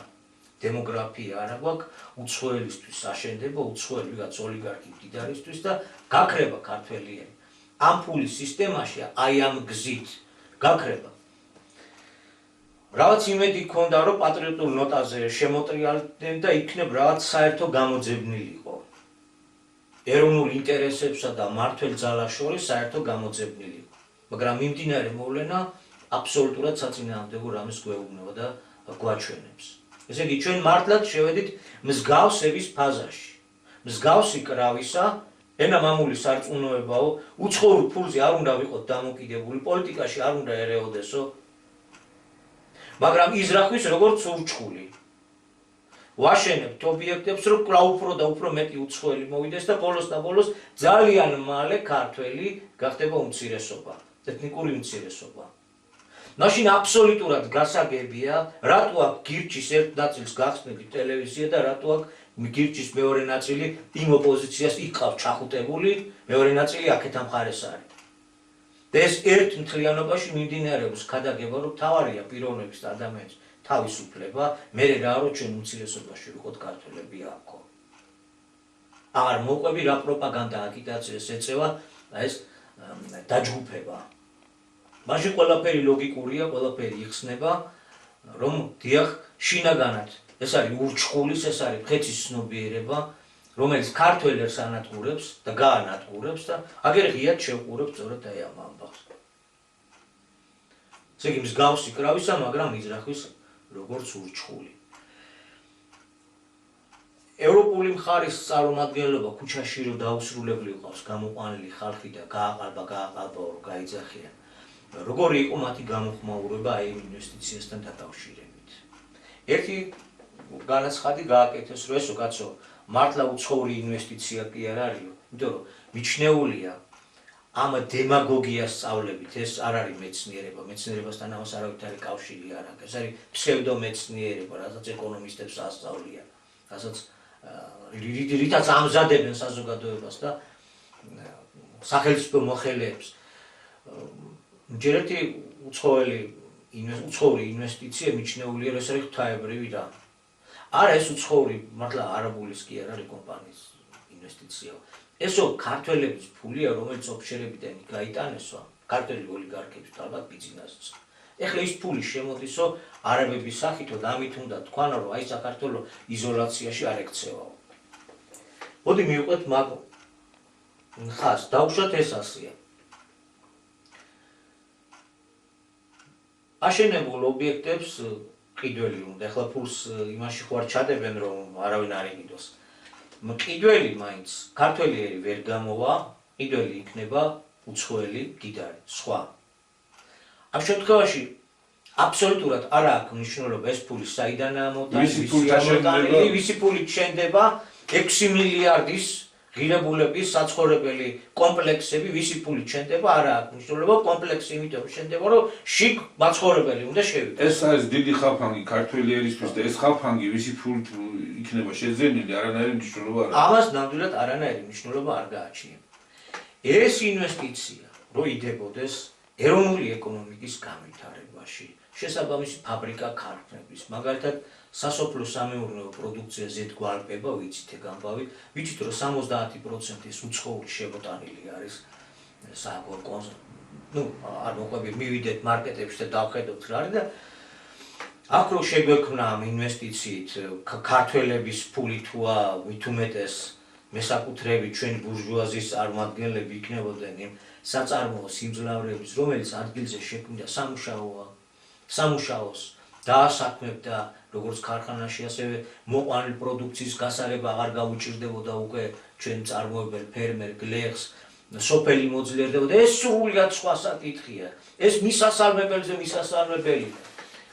დემოგრაფია არა გვაქვს უცხოელისთვის აშენდება უცხოელი ვიღაც ოლიგარქი მდიდარისთვის და გაქრება ქართველიერი ამ ფულის სისტემაში აი ამ გზით გაქრება რაღაც იმედი ქონდა რომ პატრიოტულ ნოტაზე შემოტრიალდნენ და იქნებ რაღაც საერთო გამოძებნილიყო ეროვნულ ინტერესებსა და მართველ ძალას შორის საერთო გამოძებნილიყო მაგრამ მიმდინარე მოვლენა აბსოლუტურად საწინააღმდეგო რამეს გვეუბნება და გვაჩვენებს ესე იგი ჩვენ მართლაც შევედით მსგავსების ფაზაში მსგავსი კრავისა ენა მამული სარწმუნოებაო უცხოურ ფულზე არ უნდა ვიყოთ დამოკიდებული პოლიტიკაში არ უნდა ერეოდესო მაგრამ იზრახვის როგორც ურჩხული ვაშენებთ ობიექტებს რომ კვლავ უფრო და უფრო მეტი უცხოელი მოვიდეს და ბოლოს ძალიან მალე ქართველი გახდება უმცირესობა ეთნიკური უმცირესობა მაშინ აბსოლუტურად გასაგებია რატო აქ გირჩის ერთ ნაწილს გახსნები ტელევიზია და რატო აქ გირჩის მეორე ნაწილი იმ ოპოზიციას იყავს ჩახუტებული მეორე ნაწილი აქეთ ამ მხარეს არის და ეს ერთ მთლიანობაში მიმდინარეობს ქადაგება რომ თავარია პიროვნების და ადამიანის თავისუფლება მე რა რო ჩვენ უმცირესობაში ვიყოთ ქართველები აქო აღარ მოყვები რა პროპაგანდა აგიტაციას ეწევა ეს დაჯგუფება მაშინ ყველაფერი ლოგიკურია ყველაფერი იხსნება რომ დიახ შინაგანად ეს არის ურჩხულის ეს არის ხეთის ცნობიერება რომელიც ქართველებს ანადგურებს და გაანადგურებს და აგერ ღიად შევყურებს სწორედ აი ამ ამბავს ესე იგი მსგავსი კრავისა მაგრამ იზრახვის როგორც ურჩხული ევროპული მხარის წარმომადგენლობა ქუჩაში რომ დაუსრულებლი ყავს გამოყვანილი ხალხი და გააყალბა რომ გაიძახიან როგორი იყო მათი გამოხმაურება აი ინვესტიციასთან დაკავშირებით ერთი განაცხადი გააკეთეს რომ ესო კაცო მართლა უცხოური ინვესტიცია კი არ არისო იმიტომ რომ მიჩნეულია ამ დემაგოგიას სწავლებით ეს არ არის მეცნიერება მეცნიერებასთან ამას არავითარი არის კავშირი არ აქვს ეს არის ფსევდომეცნიერება რასაც ეკონომისტებს ასწავლიან რასაც რითაც ამზადებენ საზოგადოებას და სახელმწიფო მოხელეებს ჯერ ერთი უცხოური ინვესტიცია მიჩნეულია რომ ეს არის ღვთაებრივი რამ არა ეს უცხოური მართლა არაბულის კი არ არის კომპანიის ინვესტიცია ესო ქართველების ფულია რომელიც ოფშერებიდან გაიტანესო ქართველი ოლიგარქების ალბათ ბიზნესს ეხლა ის ფული შემოდისო არაბების სახითო და ამით უნდა თქვან რომ აი საქართველოს იზოლაციაში არ ექცევაო მოდი მივყვეთ მაგ ხას დავუშვათ ეს ასია აშენებულ ობიექტებს ყიდველი უნდა ეხლა ფულს იმაში ხوار ჩადებენ რომ არავინ არ იყიდოს მყიდველი მაინც ქართველიერი ვერ გამოვა ყიდველი იქნება უცხოელი მდიდარი სხვა ამ შემთხვევაში აბსოლუტურად არ აქვს მნიშვნელობა ეს ფული საიდანაა მოტანილი ვისი ფული შენდება 6 მილიარდის ღირებულების საცხოვრებელი კომპლექსები ვისი ფული შენდება არ აქვს მნიშვნელობა კომპლექსი იმიტომ შენდება რომ შიგ მაცხოვრებელი უნდა შევიდოს ეს არის დიდი ხაფანგი ქართველიერისთვის და ეს ხაფანგი ვისი ფულით იქნება შეძენილი არანაირი მნიშვნელობა არ აქვს ამას ნამდვილად არანაირი მნიშვნელობა არ გააჩნია ეს ინვესტიცია რო იდებოდეს ეროვნული ეკონომიკის განვითარებაში შესაბამისი ფაბრიკა ქარხნების მაგალითად სასოფლო სამეურნეო პროდუქცია ზედგვარდება ვიცით ეგ ამბავი ვიცით რომ 70% ის უცხოური შემოტანილი არის სააგრო ნუ არ მოყვები მივიდეთ მარკეტებში და დავხედოთ რა არის და აქ რო შეგვექმნა ამ ინვესტიციით ქართველების ფული თუა მithumetes მესაკუთრეები ჩვენი ბურჟუაზიის წარმომადგენლები იქნებოდნენ იმ საწარმოო სიმძლავრეების რომელიც ადგილზე შექმნიდა სამუშაოს დაასაქმებდა როგორც ქარხანაში ასევე მოყვანილ პროდუქციის გასარება აღარ გაუჭირდებოდა უკვე ჩვენ წარმოებელ ფერმერ გლეხს სოფელი მოძლიერდებოდა ეს სრულიად სხვა საკითხია ეს მისასალმებელზე მისასალმებელი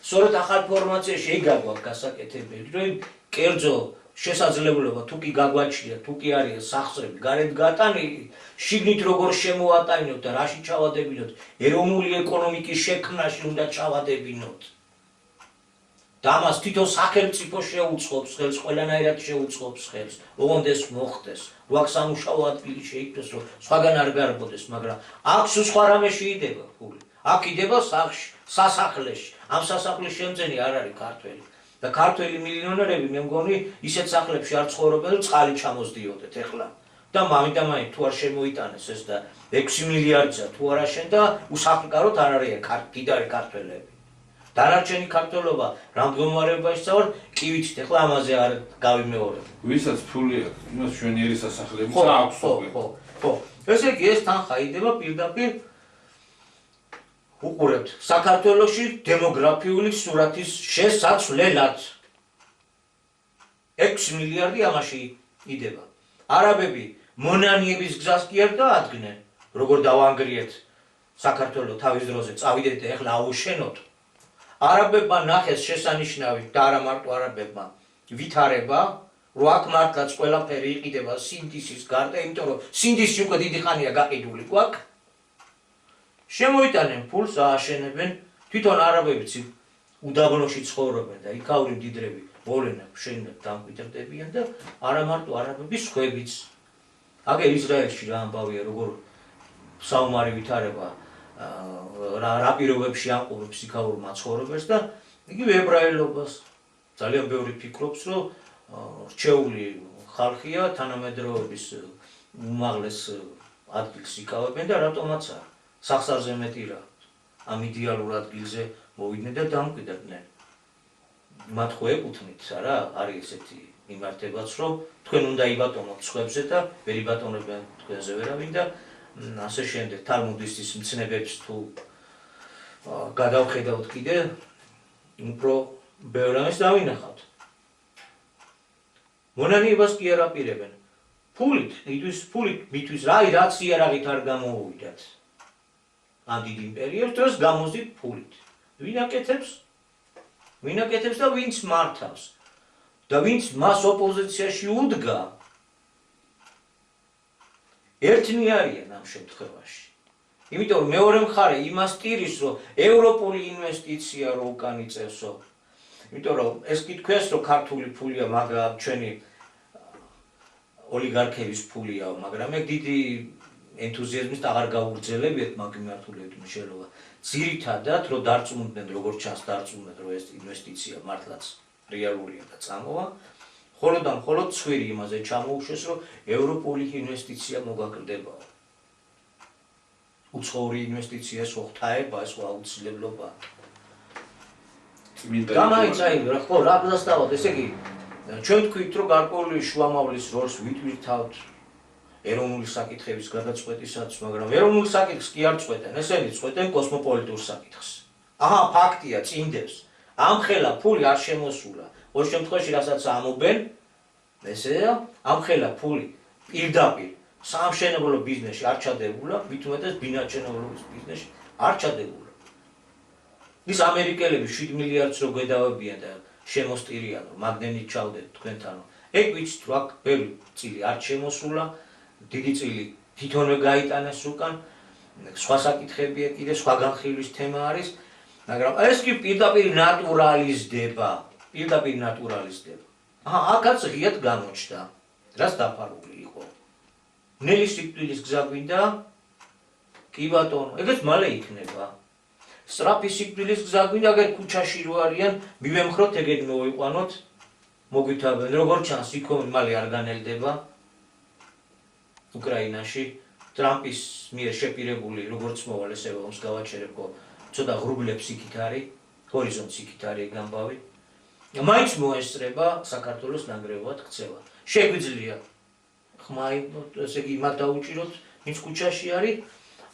სწორედ ახალ ფორმაციაში ეგ აქვს გასაკეთებელი რომ კერძო შესაძლებლობა თუ კი გაგვაჩნია, თუ კი არის სახსრები გარეთ გატანილი, შიგნით როგორ შემოატანინოთ და რაში ჩავადებინოთ, ეროვნული ეკონომიკის შექმნაში უნდა ჩავადებინოთ. და ამას თვითონ სახელმწიფო შეუწყობს ხელს, ყველანაირად შეუწყობს ხელს, ოღონდ ეს მოხდეს, რო აქ სამუშაო ადგილი შეიქმნას, რომ სხვაგან არ გარბოდეს, მაგრამ აქ სხვა რამეში იდება ფული. აქ იდება სახლში, სასახლეში. ამ სასახლის შემძენი არ არის ქართველი. და ქართველი მილიონერები მე მგონი ისეთ სახლებში არ ცხოვრობენ, რომ წყალი ჩამოსდიოდეთ ეხლა. და მაინდა-მაინც თუ არ შემოიტანეს ეს და 6 მილიარდია თუ არ აშენ და უსაფრკაროდ არ არის კიდარი ქართველები. დანარჩენი ქართველობა რა მდგომარეობაში წავარ, კი ვიცით, ეხლა ამაზე არ გავიმეორებ. ვისაც ფული აქვს, იმას მშვენიერი სასახლები აქვს. ხო. ესე იგი ეს თანხა იდება პირდაპირ უყურებთ საქართველოში დემოგრაფიული სურათის შესაცვლელად. 6 მილიარდი ამაში იდება. არაბები მონანიების გზას კი არ დაადგნენ, როგორ დავანგრიეთ საქართველოს თავის დროზე, წავიდეთ და ეხლა აუშენოთ. არაბებმა ნახეს შესანიშნავი და არა მარტო არაბებმა ვითარება, რომ აქ მართლაც ყველაფერი იყიდება სინდისის გარდა, იმიტომ რომ სინდისი უკვე დიდი ხანია გაყიდული გვაქვს. შემოიტანენ ფულს, ააშენებენ, თვითონ არაბებიც უდაბნოში ცხოვრობენ და იქაური მდიდრები მოვლენად შეინად დამკვიდრდებიან და არა მარტო არაბები, სხვებიც. აგერ ისრაელში რა ამბავია, როგორ საომარი ვითარება რა პირობებში ამყურებს იქაურ მაცხოვრებელს და იგივე ებრაელობას. ძალიან ბევრი ფიქრობს, რომ რჩეული ხალხია, თანამედროვეობის უმაღლეს ადგილს იკავებენ და რატომაც არა. სახსარზე მეტი რა. ამ იდეალურ ადგილზე მოვიდნენ და დამკვიდრდნენ. მათ ხო ეკუთვნით, არა, არის ესეთი მიმართებაც, რომ თქვენ უნდა იბატონოთ სხვებზე და ვერ იბატონებენ თქვენზე ვერავინ და ასე შემდეგ თალმუდისტის მცნებებს თუ გადავხედავთ კიდე, უფრო ბევრ რამეს დავინახავთ. მონანიებას კი არ აპირებენ. ფულით მისთვის რაც იარაღით არ გამოუვიდათ. ამ დიდ იმპერიებს დროს გამოსდით ფულით. ვინ აკეთებს და ვინც მართავს. და ვინც მას ოპოზიციაში უდგა, ერთნი არიან ამ შემთხვევაში. იმიტომ რომ მეორე მხარე იმას ტირის, რომ ევროპული ინვესტიცია რო უკან იწევსო. იმიტომ რომ ეს კითხვას რომ ქართული ფულია, მაგრამ ჩვენი ოლიგარქების ფულიაო, მაგრამ მე დიდი ენთუზიაზმით აღარ გაუგრძელებიათ მაგ მიმართულებით მშელობა. ძირითადად რომ დარწმუნდნენ, როგორც ჩანს დარწმუნდნენ, რომ ეს ინვესტიცია მართლაც რეალურია და წამოვა, მხოლოდ და მხოლოდ ცხვირი იმაზე ჩამოუშვეს, რომ ევროპული ინვესტიცია მოგაკრდებაო. უცხოური ინვესტიცია ეს ღვთაება, ეს აუცილებლობა. და მაინც რა ხო, რა გასწავლოთ, ესე იგი, ჩვენ თქვით, რომ გარკვეული შუამავლის როლს ვითვირთავთ ეროვნული საკითხების გადაწყვეტისას, მაგრამ ეროვნული საკითხს კი არ წყვეტენ, ესენი წყვეტენ კოსმოპოლიტურ საკითხს. აჰა, ფაქტია, წინდებს. ამ ხელა ფული არ შემოსულა. ორი შემთხვევაში რასაც ამობენ, ესეა, ამ ხელა ფული პირდაპირ სამშენებლო ბიზნესში არ ჩადებულა, მით უმეტეს ბინაჩვენებლობის ბიზნესში არ ჩადებულა. ის ამერიკელები 7 მილიარდს რო გვედავებიან და შემოსტირიან, რომ მაგნენით ჩავდეთ თქვენთანო. ეგ ვიცით, რომ აქ ბევრი წილი არ შემოსულა, დიდი წილი თვითონვე გაიტანეს უკან, სხვა საკითხებია კიდე, სხვა განხილვის თემა არის, მაგრამ ეს კი პირდაპირ ნატურალიზდება. აჰა, აქაც ღიად გამოჩნდა, რაც დაფარული იყო. ნელი სიკვდილის გზა გვინდა? კი ბატონო, ეგეც მალე იქნება. სწრაფი სიკვდილის გზა გვინდა, აგერ ქუჩაში რო არიან, მივემხროთ, ეგეთ მოვიყვანოთ, მოგვითაბენ, როგორც ჩანს, იქ მალე არ განელდება. უკრაინაში ტრამპის მიერ შეპირებული როგორც მოვალ ესევე ომს გავაჩერებო, ცოტა ღრუბლებს იქით არის, ჰორიზონტს იქით არის გამბავი. მაინც მოესწრება საქართველოს ნანგრევად ქცევა. შეგვიძლია ხმა, ესე იგი, მათ დაუჭიროთ, ვინც ქუჩაში არის,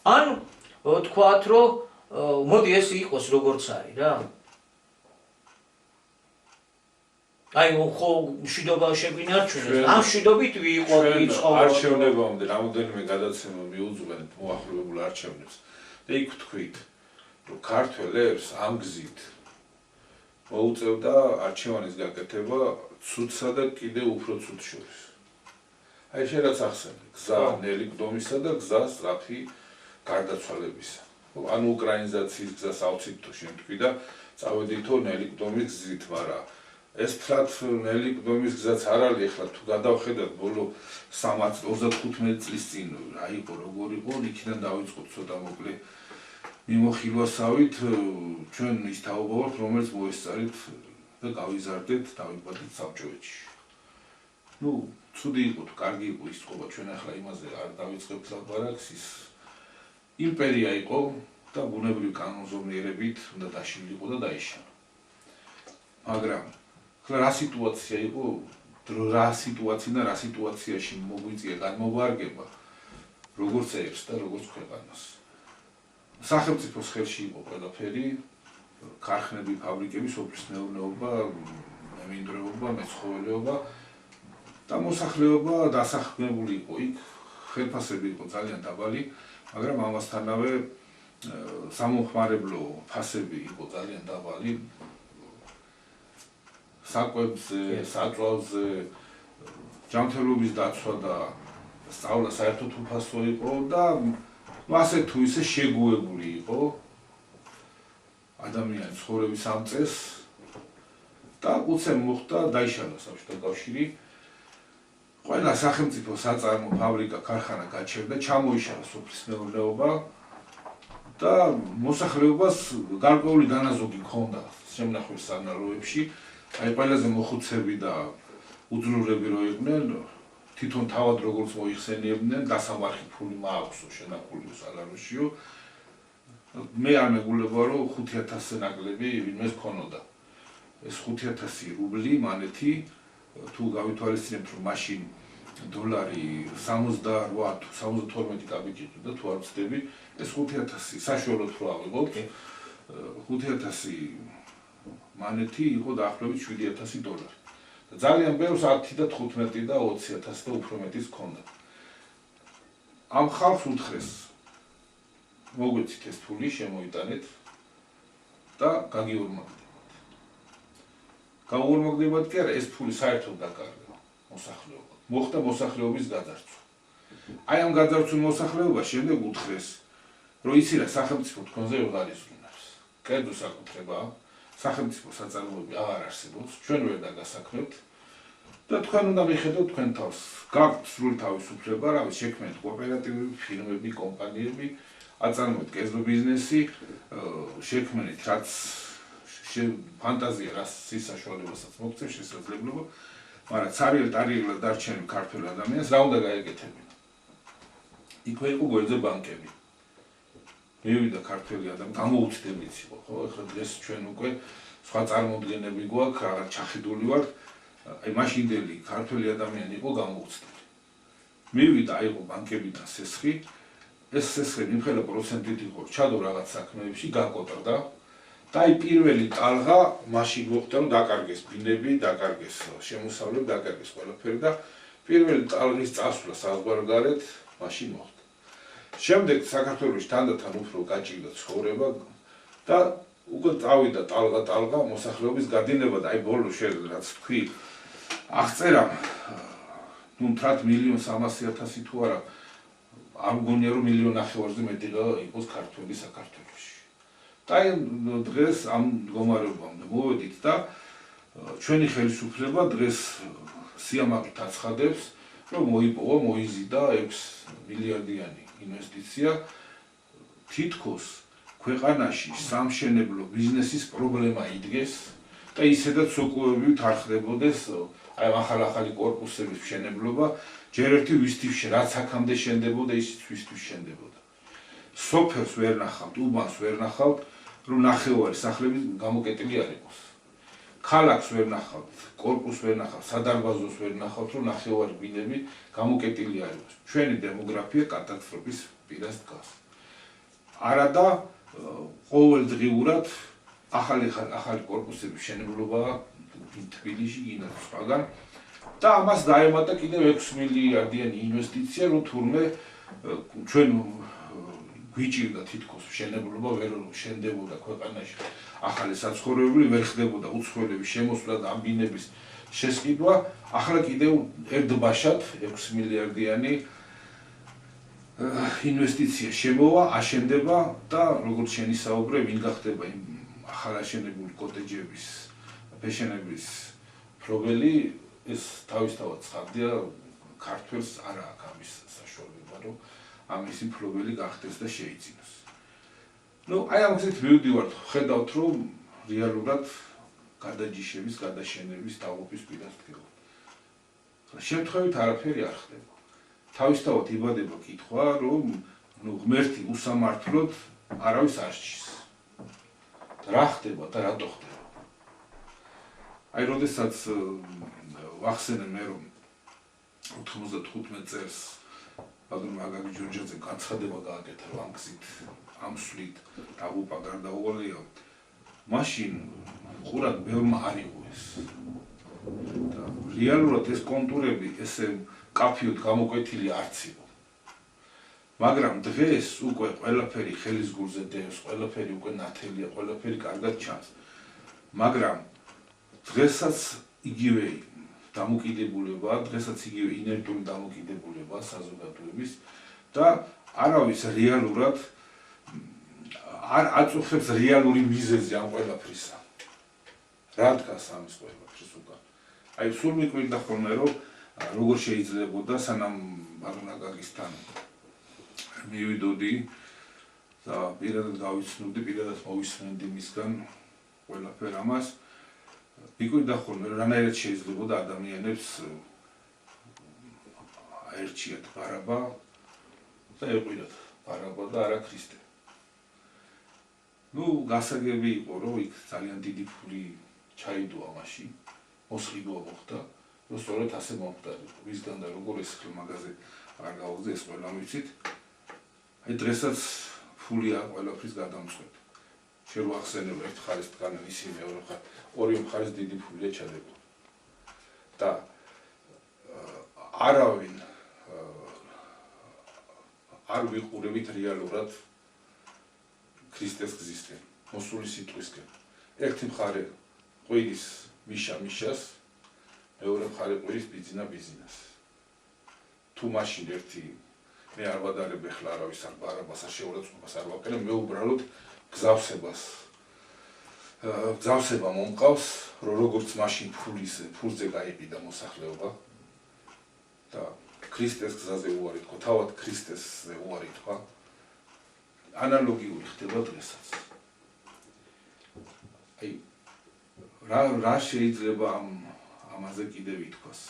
ან თქვათ, რომ მოდი ეს იყოს როგორც არის რა. აი, ხო, მშვიდობა შეგვინარჩუნეს. ამ მშვიდობით ვიყოთ, ვიცხოვოთ. არჩევნებამდე რამოდენიმე გადაცემა მიუძღვენთ მოახლოებულ არჩევნებს. და იქ თქვით, რომ ქართველებს ამ გზით მოუწევდა არჩევანის გაკეთება ცუდსა და კიდევ უფრო ცუდს შორის. აი შენ რაც ახსენე, გზა ნელი ყდომისა და გზა სწრაფი გარდაცვალებისა. ანუ უკრაინიზაციის გზას ავცით თუ შენ თქვი და წავედითო ნელი ყდომის გზით, მაგრამ ეს ფრად ნელი ყდომის გზაც არ არის ახლა თუ გადავხედათ ბოლო 35 წლის წინ რა იყო როგორ იყო იქიდან დავიწყოთ ცოტა მოკლე მიმოხილვასავით ჩვენ ის თაობა ვართ რომელიც მოესწარით და გავიზარდეთ დავიბადეთ საბჭოეთში. ნუ ცუდი იყო თუ კარგი იყო ის წყობა ჩვენ ახლა იმაზე არ დავიწყებთ ლაბარაკს ის იმპერია იყო და ბუნებრივი კანონზომიერებით უნდა დაშლილიყო და დაიშალა. მაგრამ რა სიტუაცია იყო, რა სიტუაცია და რა სიტუაციაში მოგვიწია განმოვარგება, როგორც ეებს და როგორც ქვეყანას. სახელმწიფოს ხელში იყო ყველაფერი, ქარხნები, ფაბრიკები, სოფლის მეურნეობა, მემინდვრეობა, მეცხოველეობა და მოსახლეობა დასაქმებული იყო იქ, ხელფასები იყო ძალიან დაბალი, მაგრამ ამასთანავე სამომხმარებლო ფასები იყო ძალიან დაბალი. საკვებზე, საწვავზე, ჯანმრთელობის დაცვა და სწავლა საერთოდ უფასო იყო და ასე თუ ისე შეგუებული იყო ადამიანის ცხოვრების ამ წესს და უცებ მოხდა დაიშალა საბჭოთა კავშირი. ყველა სახელმწიფო საწარმო ფაბრიკა, ქარხანა გაჩერდა, ჩამოიშალა სოფლის მეურნეობა და მოსახლეობას გარკვეული დანაზოგი ჰქონდა შემნახვის სანაროებში. აი ყველაზე მოხუცები და უძლურები რო იყვნენ, თვითონ თავად როგორც მოიხსენიებდნენ, დასამარხი ფული მააქვსო შენახულიო სალაროშიო. მე არ მეგულება რომ 5000-ზე ნაკლები ვინმეს ქონოდა. ეს 5000 რუბლი მანეთი თუ გავითვალისწინებთ რომ მაშინ დოლარი 78 თუ 72 კაპიკი და თუ არ ვცდები, ეს 5000 საშუალოდ რო ავიღოთ, 5000 მანეთი იყო დაახლოებით 7000 დოლარი. და ძალიან ბევრს 10 და 15 და 20000 და უფრო მეტის ჰქონდა. ამ ხალხს უთხრეს მოგვეცით ეს ფული შემოიტანეთ და გაგიორმაგდებათ. გაურმაგდებათ კი არა, ეს ფული საერთოდ დაკარგა მოსახლეობა. მოხდა მოსახლეობის გაძარცვა. აი ამ გაძარცულ მოსახლეობას შემდეგ უთხრეს, რომ იცი რა სახელმწიფო თქვენზე ვერ გარიზრუნებს. კერძო საკუთრებაა. სახელმწიფო საწარმოები აღარ არსებობს, ჩვენ ვერ დაგასაქმებთ და თქვენ უნდა მიხედოთ თქვენ თავს. გაქვთ სრული თავისუფლება, რავი, შექმნით კოოპერატივები, ფირმები, კომპანიები, აწარმოეთ კერძო ბიზნესი, შექმნით რაც ფანტაზია, რაც საშუალებასაც მოგწევს შესაძლებლობა, მაგრამ ცარიელ-ტარიელად დარჩენილ ქართველ ადამიანს რა უნდა გაეკეთებინა? იქვე იყო გვერდზე ბანკები. მივიდა ქართველი ადამიანი, გამოუცდებით იყო, ხო, ახლა დღეს ჩვენ უკვე სხვა წარმოდგენები გვაქვს, რაღაც ჩახედული ვართ, აი მაშინდელი ქართველი ადამიანი იყო გამოუცდელი. მივიდა, აიღო ბანკებიდან სესხი, ეს სესხი იმხელა პროცენტით იყო, ჩადო რაღაც საქმეებში, გაკოტრდა და აი პირველი ტალღა მაშინ მოხდა, რომ დაკარგეს ბინები, დაკარგეს შემოსავლები, დაკარგეს ყველაფერი და პირველი ტალღის წასვლა საზღვარგარეთ მაშინ მოხდა. შემდეგ საქართველოში თანდათან უფრო გაჭირდა ცხოვრება და უკვე წავიდა ტალღა მოსახლეობის გადინება და აი ბოლო შეიძლება რაც თქვი აღწერა ნუ მთრად 1.300.000 თუ არა არ მგონია რომ 1.5 მილიონ მეტი იყოს ქართველი საქართველოში. და აი დღეს ამ მდგომარეობამდე მოვედით და ჩვენი ხელისუფლება დღეს სიამაყით აცხადებს რომ მოიპოვა, მოიზიდა 6 მილიარდიანი ინვესტიცია თითქოს ქვეყანაში სამშენებლო ბიზნესის პრობლემა იდგეს და ისედაც სოკუები თარხდებოდეს აი ახალი კორპუსების მშენებლობა ჯერ ერთი ვისთვის რაც აქამდე შენდებოდა ისიც ვისთვის შენდებოდა. სოფელს ვერ ნახავთ, უბანს ვერ ნახავთ, რომ ნახევარი სახლები გამოკეტილი არ იყოს. ქალაქს ვერ ნახავთ, კორპუსს ვერ ნახავთ, სადარბაზოს ვერ ნახავთ, რომ ნახევარი ბინები გამოკეტილი არ იყოს. ჩვენი დემოგრაფია კატასტროფის პირას დგას. არადა ყოველდღიურად ახალი კორპუსების მშენებლობა თბილისში, გინდათ სხვაგან და ამას დაემატა კიდევ 6 მილიარდიანი ინვესტიცია, რომ თურმე ჩვენ გვიჭირდა თითქოს მშენებლობა ვერ შენდებოდა ქვეყანაში ახალი საცხოვრებელი, ვერ ხდებოდა უცხოელების შემოსვლა და ამ ბინების შესყიდვა, ახლა კიდევ ერთბაშად 6 მილიარდიანი ინვესტიცია შემოვა, აშენდება და როგორც შენი საუბრე, ვინ გახდება იმ ახალაშენებული კოტეჯების, ფეშენების პრობლემი, ეს თავისთავად ცხადია, ქართველს არ აქვს ამის საშუალება, რომ ამისი პრობლემი გახდეს და შეიძინოს. აი ამ გზით მივდივართ, ხედავთ, რომ რეალურად გადაჯიშების, გადაშენების, დაღუპვის პირას დგება. შემთხვევით არაფერი არ ხდება. თავისთავად იბადება კითხვა, რომ ღმერთი უსამართლოდ არავის არ სჯის. რა ხდება და რატო ხდება? როდესაც ვახსენე მე, რომ 95 წელს ბატონმა აგარი ჯორჯაძემ განცხადება გააკეთა, რომ ამ გზით, ამ სვლით დაღუპვა გარდაუვალია, მაშინ ხურად ბევრმა არ იღო ეს. და რეალურად ეს კონტურები ესე კაფიოდ გამოკვეთილი არც იყო. მაგრამ დღეს უკვე ყველაფერი ხელის გულზე დევს, ყველაფერი უკვე ნათელია, ყველაფერი კარგად ჩანს. მაგრამ დღესაც იგივე დამოკიდებულებაა, დღესაც იგივე ინერტული დამოკიდებულებაა საზოგადოების და არავის რეალურად არ აწუხებს რეალური მიზეზი ამ ყველაფრისა. რა დგას ამის ყველაფრის უკან? სულ მიკვირდა ხოლმე, რომ როგორ შეიძლებოდა სანამ ბატონ აკაკისთან მივიდოდი და პირადად გავიცნობდი, პირადად მოვისმენდი მისგან ყველაფერ ამას, მიკვირდა ხოლმე, რომ რანაირად შეიძლებოდა ადამიანებს აერჩიათ ბარაბა და ეყვირათ ბარაბა და არა ქრისტე. გასაგები იყო, რომ იქ ძალიან დიდი ფული ჩაიდო ამაში, მოსყიდვა მოხდა, რომ სწორედ ასე მომხდარიყო. ვისგან და როგორ ეს ხილმაგაზე არ გავუძე, ეს ყველა ვიცით. დღესაც ფულია ყველაფრის გადამწყვეტ. შენ ვახსენებ, ერთ მხარეს დგანან ისინი, ორივე მხარეს დიდი ფულია ჩადებო. და არავინ არ ვიყურებით რეალურად ქრისტეს გზისკენ, მოსული სიტყვისკენ. ერთი მხარე ყვირის მიშა მიშას, მეორე მხარე ყვირის ბიძინა ბიზინას. თუ მაშინ ერთი მე არ ვადარებ ახლა არავის არ ბარაბას არ შეურაცხყოფას არ ვაკეთებ, მე უბრალოდ გზავსება მომყავს, რომ როგორც მაშინ ფულზე გაიყიდა მოსახლეობა და ქრისტეს გზაზე უარი თქვა, თავად ქრისტესზე უარი თქვა, ანალოგიური ხდება დღესაც. რა შეიძლება ამაზე კიდევ ითქვას?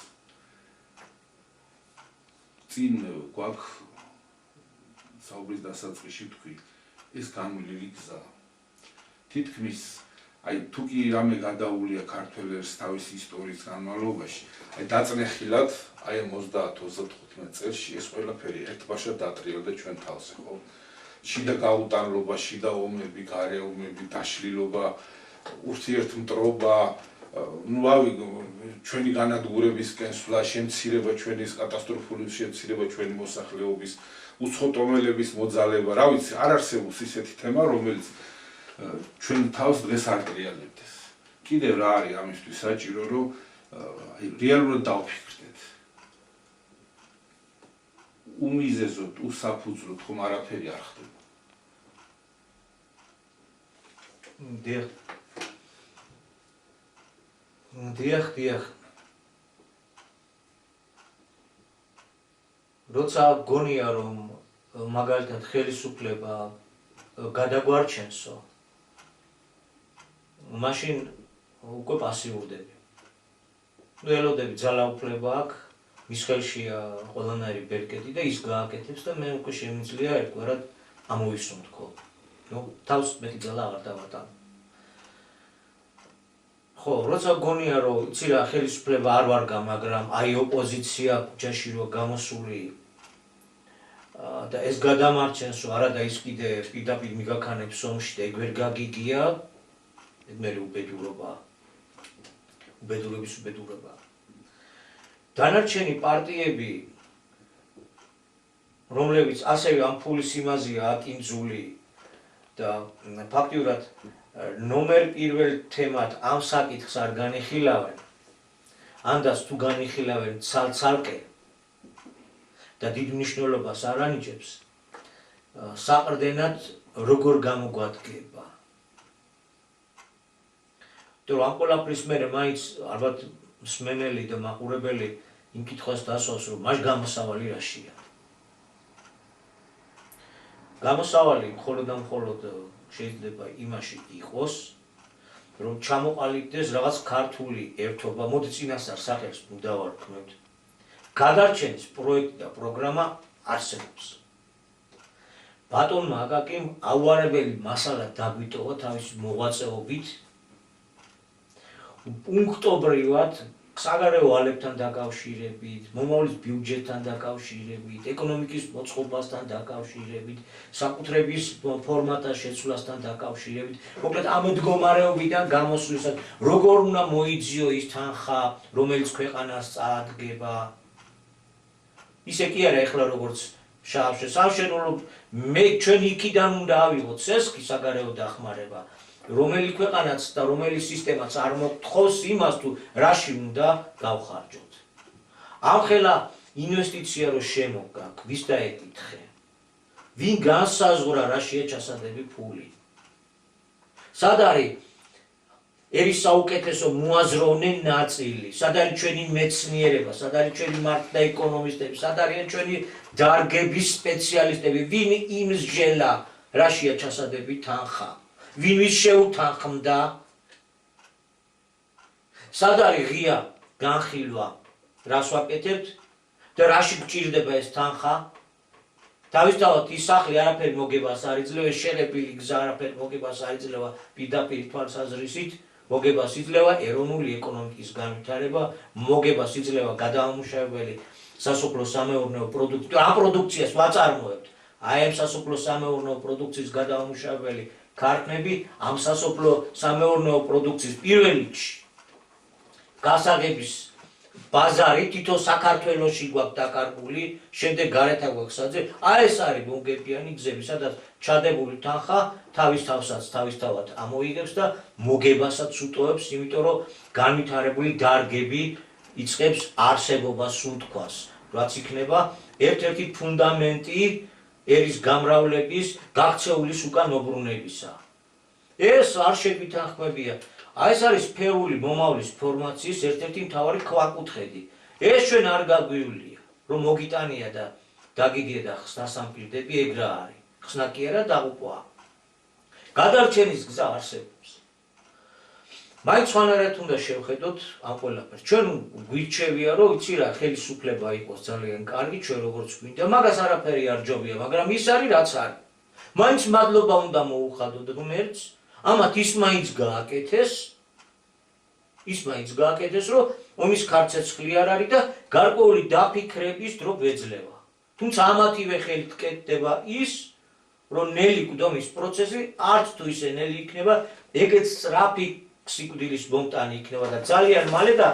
წინ გვაქვს საუბრის დასაწყისში ვთქვი, ეს განვლილი გზა. თითქმის თუ კი რამე გადაულია ქართველებს თავისი ისტორიის განმავლობაში, დაწნეხილად ამ 30-35 წელში ეს ყველაფერი ერთბაშად დატრიალდა ჩვენ თავზე, ხო? შიდა გაუტანლობა, შიდა ომები, გარე ომები, დაშლილობა, ურთიერთმტრობა, ჩვენი განადგურებისკენ სვლა, შემცირება ჩვენი კატასტროფული შემცირება ჩვენი მოსახლეობის, უცხოტომელების მოძალება, რა ვიცი, არ არსებობს ისეთი თემა, რომელიც ჩვენ თავს დღეს არ ტრიალებდეს. კიდევ რა არის ამისთვის საჭირო, რომ რეალურად დავფიქრდეთ. უმიზეზოდ, უსაფუძვლოდ ხომ არაფერი არ ხდება. დიახ. როცა გონია, რომ მაგალითად ხელისუფლება გადაგვარჩენსო, მაშინ უკვე პასიურდები. ველოდები ძალაუფლება აქვს, მის ხელშია ყველანაირი ბერკეტი და ის გააკეთებს და მე უკვე შემიძლია ერთგვარად ამოვისუნთქო. თავს მეტი ძალა აღარ დავატანო. ხო, როცა გონია, რომ იცი რა, ხელისუფლება არ ვარგა, მაგრამ ოპოზიცია ქუჩაში რო გამოსული და ეს გადამარჩენსო, არა და ის კიდე პირდაპირ მიგაქანებს ომში და ეგ ვერ გაგიგია, ეგ მე უბედურობაა. უბედურების უბედურებაა. დანარჩენი პარტიები, რომლებიც ასევე ამ ფულის იმაზეა აკინძული და ფაქტიურად ნომერ პირველ თემად ამ საკითხს არ განიხილავენ, ანდას თუ განიხილავენ ცალ-ცალკე და დიდ მნიშვნელობას არ ანიჭებს, საყრდენად როგორ გამოგვადგება. Რომ ამ ყველაფრის მერე მაინც ალბათ მსმენელი და მაყურებელი იმ კითხვას დასვავს, რომ მაშ გამოსავალი რაშია. გამოსავალი მხოლოდ და მხოლოდ შეიძლება იმაში იყოს, რომ ჩამოყალიბდეს რაღაც ქართული ერთობა, მოდი წინასწარ სახელს დავარქმევთ. გადარჩენის პროექტი და პროგრამა არსებობს. ბატონმა აკაკიმ აუარებელი მასალა დაგვიტოვა თავისი მოღვაწეობით, პუნქტობრივად საგარეო ვალებთან დაკავშირებით, მომავლის ბიუჯეტთან დაკავშირებით, ეკონომიკის მოწყობასთან დაკავშირებით, საკუთრების ფორმატას შეცვლასთან დაკავშირებით, მოკლედ ამ მდგომარეობიდან გამოსვლისას, როგორ უნდა მოიძიო ის თანხა, რომელიც ქვეყანას წაადგება. ისე კი არა ეხლა როგორც სამშენებლო ჩვენ იქიდან უნდა ავიღოთ სესხი საგარეო დახმარება. რომელი ქვეყანაც და რომელი სისტემაც არ მოთხოვს იმას თუ რაში უნდა გავხარჯოთ. ამხელა ინვესტიცია რო შემოგაქ, ვის დაეკითხე? ვინ განსაზღვრა რაშია ჩასადები ფული? სად არის ერის საუკეთესო მოაზროვნე ნაწილი, სად არის ჩვენი მეცნიერება, სად არის ჩვენი მარკეტ და ეკონომისტები, სად არიან ჩვენი დარგების სპეციალისტები, ვინ იმსჯელა რაშია ჩასადები თანხა? ვინ ვის შეუთანხმდა? სად არის ღია განხილვა, რას ვაკეთებთ და რაში გჭირდება ეს თანხა? თავისთავად ის სახლი არაფერი მოგებას არ იძლევა, შეღებილი გზა არაფერი მოგებას არ იძლევა, პირდაპირ თვალსაზრისით მოგებას იძლევა ეროვნული ეკონომიკის განვითარება, მოგებას იძლევა გადაამუშავებელი სასოფლო-სამეურნეო პროდუქტი. ამ პროდუქციას ვაწარმოებთ. აი ამ სასოფლო-სამეურნეო პროდუქციის გადაამუშავებელი ქარხნები ამ სასოფლო-სამეურნეო პროდუქციის პირველ რიგში გასაღების ბაზარი თითო საქართველოში გვაქვს დაკარგული, შემდეგ გარეთ აგვაქვს საძე. აი ეს არის მომგებიანი გზები, სადაც ჩადებული თანხა თავისთავად ამოიღებს და მოგებასაც უტოვებს, იმიტომ რომ განვითარებული დარგები იწყებს არსებობას სუნთქვას, რაც იქნება ერთ-ერთი ფუნდამენტი ერის გამრავლების გაქცეულის უკან მობრუნებისა. ეს არ შეგვითანხმებია. აი ეს არის სფერული მომავლის ფორმაციის ერთ-ერთი მთავარი ქვაკუთხედი. ეს ჩვენ არ გაგვივლია, რომ მოგიტანია და დაგიგია და ხსნას ამპირდები, ეგ რა არის. ხსნა კი არა დაღუპვა. გადარჩენის გზა არსებობს. მაინც ხანარად უნდა შევხედოთ ამ ყველაფერს. ჩვენ გვირჩევია, რომ იცი რა, ხელისუფლება იყოს ძალიან კარგი, ჩვენ როგორც გვინდა, მაგას არაფერი არ ჯობია, მაგრამ ის არის რაც არის. მაინც მადლობა უნდა მოუხადოთ ღმერთს, ამათ ის მაინც გააკეთეს, რომ ომის ქარცეცხლი არ არის და გარკვეული დაფიქრების დრო გვეძლევა. თუმცა ამათივე ხელით კეთდება ის, რომ ნელი გვდომის პროცესი არც თუ ისე ნელი იქნება, ეგეც სწრაფი სიკვდილის მომტანი იქნება და ძალიან მალე და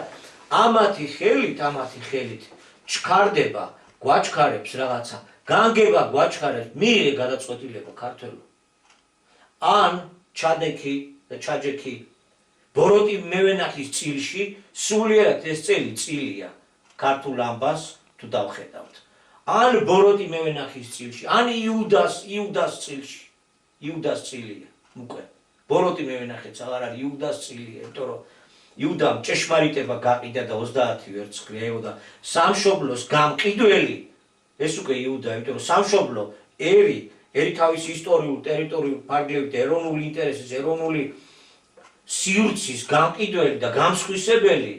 ამათი ხელით ჩქარდება, გვაჩქარებს რაღაცა, განგება გვაჩქარებს, მიიღე გადაწყვეტილება ქართველო. ან ჩადექი და ჩაჯექი ბოროტი მევენახის წილში, სულიერად ეს წელი წილია ქართულ ამბას თუ დავხედავთ. ან ბოროტი მევენახის წილში, ან იუდას წილში. იუდას წილია, უკვე. ბოროტი მევენახეც აღარ არის იუდას წილია, იმიტომ რომ იუდამ ჭეშმარიტება გაყიდა და 30 ვერცხლი აიღო და სამშობლოს გამყიდველი ეს უკვე იუდა, იმიტომ რომ სამშობლო ერი თავის ისტორიულ, ტერიტორიულ ფარგლებით, ეროვნული ინტერესის, ეროვნული სივრცის გამყიდველი და გამსხვისებელი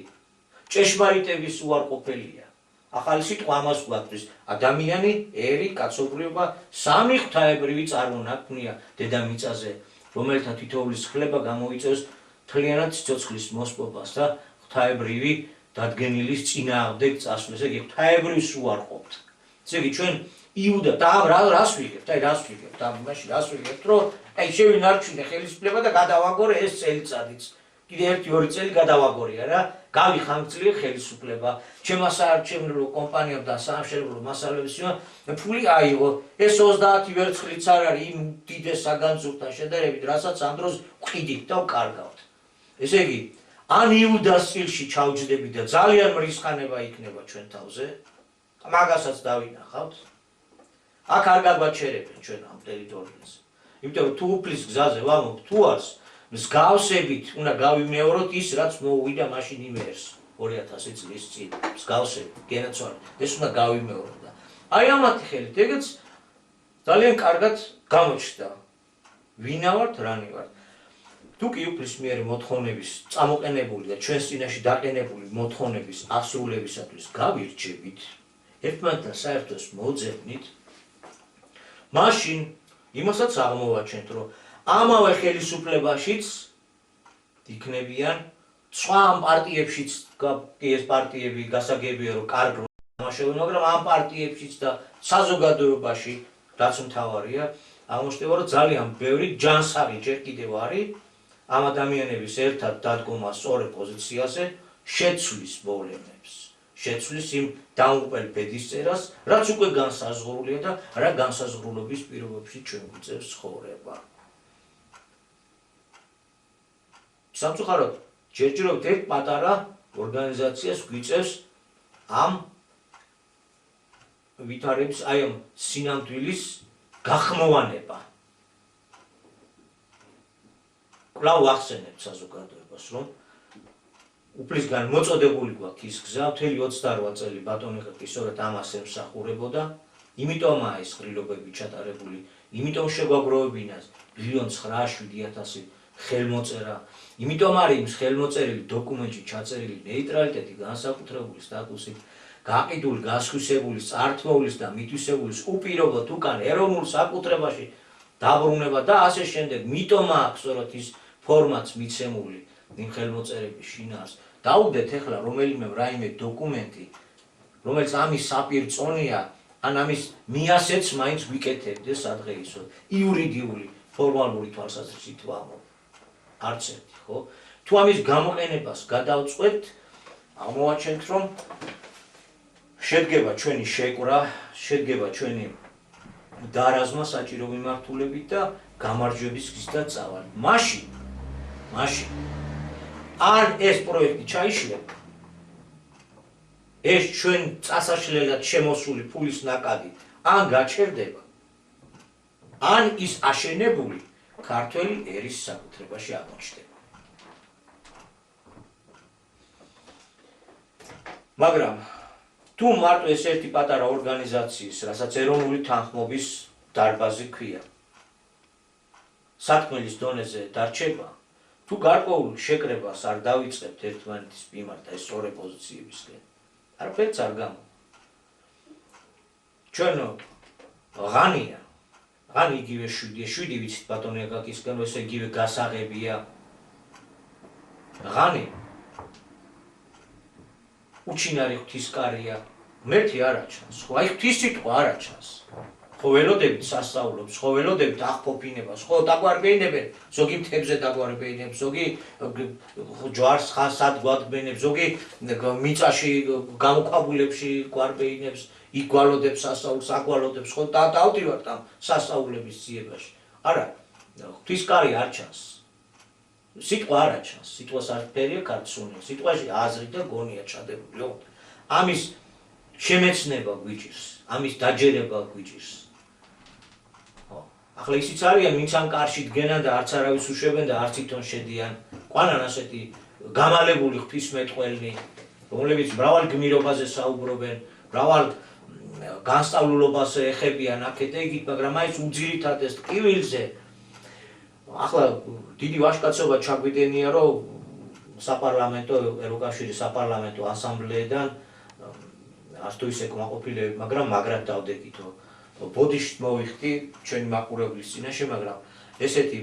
ჭეშმარიტების უარყოფელია. ახალი სიტყვა ამას გვაქვს, ადამიანი, ერი, კაცობრიობა, სამი ღვთაებრივი წარმონაქმნია დედამიწაზე, რომელთა თითოეულის ხლება გამოიწვევს მთლიანად სიცოცხლის მოსპობას და ღვთაებრივი დადგენილის წინააღმდეგ წასვლას. ეგ ღვთაებრივს უარყოფთ. ესე იგი ჩვენ იუდა და რას ვიგებთ? რას ვიგებთ, რომ შევინარჩუნე ხელისუფლება და გადავაგორე ეს წელიწადიც. კიდე 1-2 წელი გადავაგორია რა. გავიხანგრძლივე ხელისუფლება. ჩემმა საარჩევნო კომპანიამ და სამშენებლო მასალების ფული აიღო. ეს 30 ვერცხლიც არ არის იმ დიდეს საგანძურთან შედარებით, რასაც ამ დროს ვყიდით და ვკარგავთ. ესე იგი, ან იუდას სტილში ჩავჯდები და ძალიან მრისხანება იქნება ჩვენ თავზე, მაგასაც დავინახავთ. აქ არ გაგვაჩერებენ ჩვენ ამ ტერიტორიაზე. იმიტომ რომ თუ უფლის გზაზე ვამბობ თუ არს მსგავსებით უნდა გავიმეოროთ ის რაც მოუვიდა მაშინ იმერს 2000 წლის წინ მსგავსებით გენაცვალე ეს უნდა გავიმეოროთ და აი ამათი ხელით ეგეც ძალიან კარგად გამოჩნდა ვინა ვართ რანი ვართ თუ კი უფლის მიერ მოთხოვნების წამოყენებული და ჩვენს წინაშე დაყენებული მოთხოვნების ასრულებისათვის გავირჩევით ერთმანეთთან საერთოს მოძებნით მაშინ იმასაც აღმოვაჩენთ რომ ამავე ხელისუფლებაშიც იქნებიან სხვა ამ პარტიებშიც კი ეს პარტიები გასაგებია რომ კარგ თამაშობენ მაგრამ ამ პარტიებშიც და საზოგადოებაში რაც მთავარია აღმოჩნდება რომ ძალიან ბევრი ჯანსაღი ჯერ კიდევ არის ამ ადამიანების ერთად დადგომა სწორ პოზიციაზე შეცვლის პრობლემებს შეცვლის იმ დაუპელ ბედისწერას რაც უკვე განსაზღვრულია და რა განსაზღვრულობის პირობებში ჩვენ გვიწევს ცხოვრება სამწუხაროდ ჯერჯერობით ერთ პატარა ორგანიზაციას გვიწევს ამ ვითარების აი ამ სინამდვილის გახმოვანება კვლავ ახსენებთ საზოგადოებას რომ უფლისგან მოწოდებული გვაქვს ის გზა მთელი 28 წელი ბატონი ხალხი სწორედ ამას ემსახურებოდა იმიტომაა ეს ღრილობები ჩატარებული იმიტომ შეგვაგროვებინა 1,907,000 ხელმოწერა იმიტომ არის იმ ხელმოწერილი დოკუმენტში ჩაწერილი ნეიტრალიტეტი განსაკუთრებული სტატუსი გაყიდული გასხვისებული წართმოვლის და მითვისებულის უპირობოდ უკან ეროვნულ საკუთრებაში დაბრუნება და ასე შემდეგ მიტომა აქვს სწორედ ის ფორმაც მიცემული იმ ხელმოწერების შინაარს დაუგდეთ ახლა რომელიმე რაიმე დოკუმენტი რომელიც ამის საპირწონეა ან ამის მიასეც მაინც ვიკეთებდეს სადღეისო იურიდიული ფორმალური თვალსაზრისით ვამბობ არც ერთი ხო თუ ამის გამოყენებას გადავწყვეტ აღმოვაჩენთ რომ შედგება ჩვენი შეკვრა შედგება ჩვენი დარაზმა საჭირო მიმართულებით და გამარჯვების გზით წავალი მაშინ ან ეს პროექტი ჩაიშლება ეს ჩვენ წასაშლელად შემოსული ფულის ნაკადი ან გაჩერდება ან ის აშენებული ქართველი ერის საკუთრებაში აღმოჩნდება მაგრამ თუ მარტო ეს ერთი პატარა ორგანიზაციის რასაც ეროვნული თანხმობის დარბაზი ქვია სათქმელის დონეზე დარჩება თუ გარკვეულ შეკრებას არ დავიწყებთ ერთმანეთის მიმართ ეს სწორი პოზიციებისკენ არაფერს არ გამო ჩვენ ღანი იგივე 7 ვიცით ბატონი აკაკისგან ესე იგივე გასაღებია ღანი უჩინარი ღვთისკარია მერთი არ აჩანს ხო აი ღვთისსიტყვა არ აჩანს ხო ველოდებით სასწაულობს ხო ველოდებით აღფოფინებას ხო დაგვარბეინებენ ზოგი მთებზე დაგვარბეინებს ზოგი ჯვარს ხასად გვადგმენებს ზოგი მიწაში გამოქვაბულებში გვარბეინებს იგვალოდებს სასწაულს აგვალოდებს ხო დავდივართ ამ სასწაულების ძიებაში არა ღვთისკარი არ ჩანს სიტყვა არ აჩანს სიტყვას არ ფერია კაცუნია სიტყვაში აზრი და გონია ჩადებული ამის შემეცნება გვიჭირს ამის დაჯერება გვიჭირს ახლა ისიც არიან ვინც ამ კარში დგენან და არც არავის უშვებენ და არც თვითონ შედიან ყვანან ასეთი გამალებული ღვთისმეტყველნი რომლებიც მრავალ გმირობაზე საუბრობენ მრავალ განსწავლულობას ეხებიან აქეთ და იქით მაგრამ მაინც უძირითადად ტკივილზე ახლა დიდი ვაჟკაცობა ჩაგვიდენია რომ საპარლამენტო ევროკავშირის საპარლამენტო ასამბლეიდან არც თუ ისე კმაყოფილები მაგრამ მაგრად დავდეკითო ბოდიშით მოვიხდი ჩვენი მაყურებლის წინაშე მაგრამ ესეთი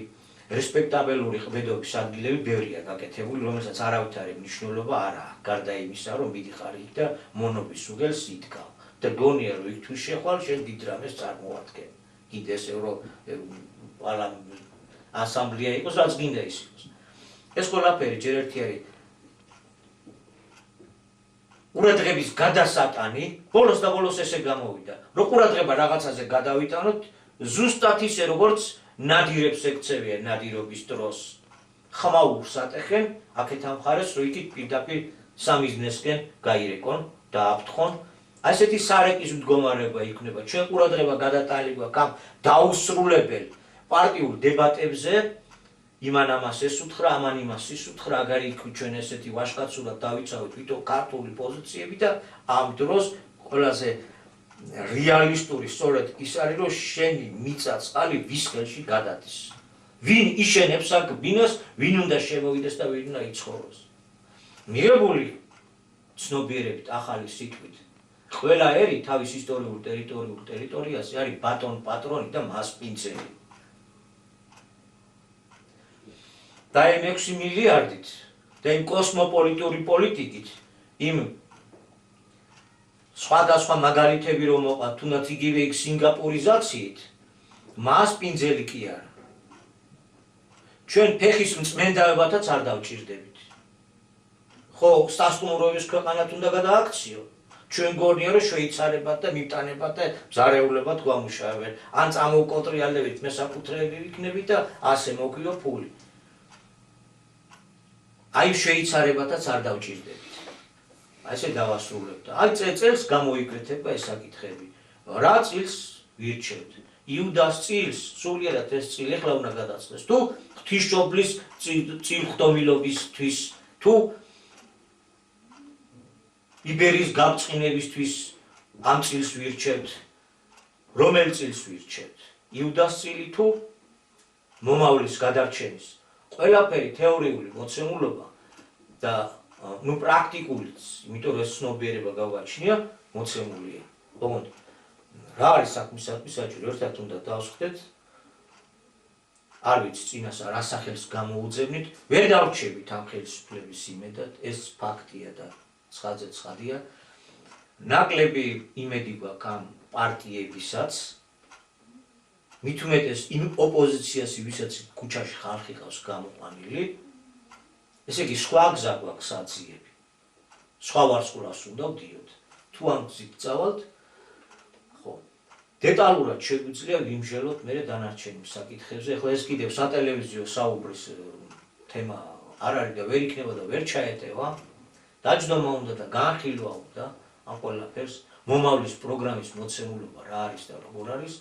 რესპექტაბელური ყვედობის ადგილები ბევრია გაკეთებული რომელსაც არავით არის მნიშვნელობა არა გარდა იმისა რომ მიდიხარ იქ და მონობის უგელს იდგავ და გონია რომ იქ თუ შეხვალ შენ დიდ რამეს წარმოადგენ კიდე ეს ასამბლეა იყოს რაც გინდა ის იყოს ეს ყველაფერი ჯერ ერთი არის ყურადღების გადასატანი ბოლოს და ბოლოს ესე გამოვიდა რომ ყურადღება რაღაცაზე გადავიტანოთ ზუსტად ისე როგორც ნადირებს ეკცევიან ნადირობის დროს ხმაურს ატეხენ აქეთ ამ მხარეს, რომ იქით პირდაპირ სამიზნესკენ გაირეკონ და აფრთხონ. ასეთი სარეკის მდგომარეობა იქნება. ჩვენ ყურადღება გადატანილი გვაქვს ამ დაუსრულებელ პარტიულ დებატებზე. იმან ამას ესუთხრა, ამან იმას ისუთხრა, აგარ იქ ჩვენ ესეთი ვაშკაცურად დავიცავით თვითონ ქართული პოზიციები და ამ დროს ყველაზე რეალისტური სწორედ ის არის, რომ შენი მიწა წყალი ვის ხელში გადადის. ვინ იშენებს აქ ბინას, ვინ უნდა შემოვიდეს და ვინ უნდა იცხოვროს. მიღებული ცნობიერებით ახალი სიტყვით ყველა ერი თავის ისტორიულ ტერიტორიაზე არის ბატონ პატრონი და მასპინძელი. და იმ 6 მილიარდით და იმ კოსმოპოლიტური პოლიტიკით, იმ სხვადასხვა მაგალითები რომ მოყვა, თუნდაც იგივე იქ სინგაპურიზაციით, მასპინძელი კი არა. ჩვენ ფეხის მწმენდაებათაც არ დავჭირდებით. ხო, სასტუმროების ქვეყანად უნდა გადააქციო. ჩვენ გონია რომ შვეიცარებად და მიტანებად და მზარეულებად გვამუშავებენ. ან წამოუკონტრიალებით მესაკუთრეები ვიქნებით და ასე მოგვიო ფული. აი შვეიცარებათაც არ დავჭირდებით. ასე დავასრულებ და აი წელს გამოიკრითება ეს საკითხები. რა წილს ვირჩევთ? იუდას წილს, სულიერად ეს წილი ახლა უნდა გადაწყდეს. თუ ღვთისმშობლის წილხდომილობისთვის, თუ იბერიის გაბწყინებისთვის ამ წილს ვირჩევთ, რომელ წილს ვირჩევთ? იუდას წილი თუ მომავლის გადარჩენის? ყველაფერი თეორიული მოცემულობა და პრაქტიკულიც, იმიტომ რომ ეს ცნობიერება გავაჩნია, მოცემულია. ოღონდ რა არის საქმისათვის საჭირო? ერთად უნდა დავსხვდეთ. არ ვიცი წინასა რა სახელს გამოუძებნით, ვერ დავრჩებით ამ ხელისუფლების იმედად, ეს ფაქტია და ცხადზე ცხადია. ნაკლები იმედი გვაქვს ამ პარტიებისაც, მით უმეტეს იმ ოპოზიციას, ვისაც ქუჩაში ხალხი ყავს გამოყვანილი. ესე იგი, სხვა გზა გვაქვს საძიები. სხვა ვარსკვლავს უნდა ვდიოთ. თუ ამ გზით წავალთ, ხო, დეტალურად შეგვიძლია ვიმჟელოთ მე დანარჩენი საკითხებზე. ახლა ეს კიდევ სატელევიზიო საუბრის თემა არ არის და ვერ იქნება და ვერ ჩაეტევა. დაჯდომა უნდა და განხილვა უნდა ამ ყველაფერს. მომავლის პროგრამის მოცემულობა რა არის და როგორ არის.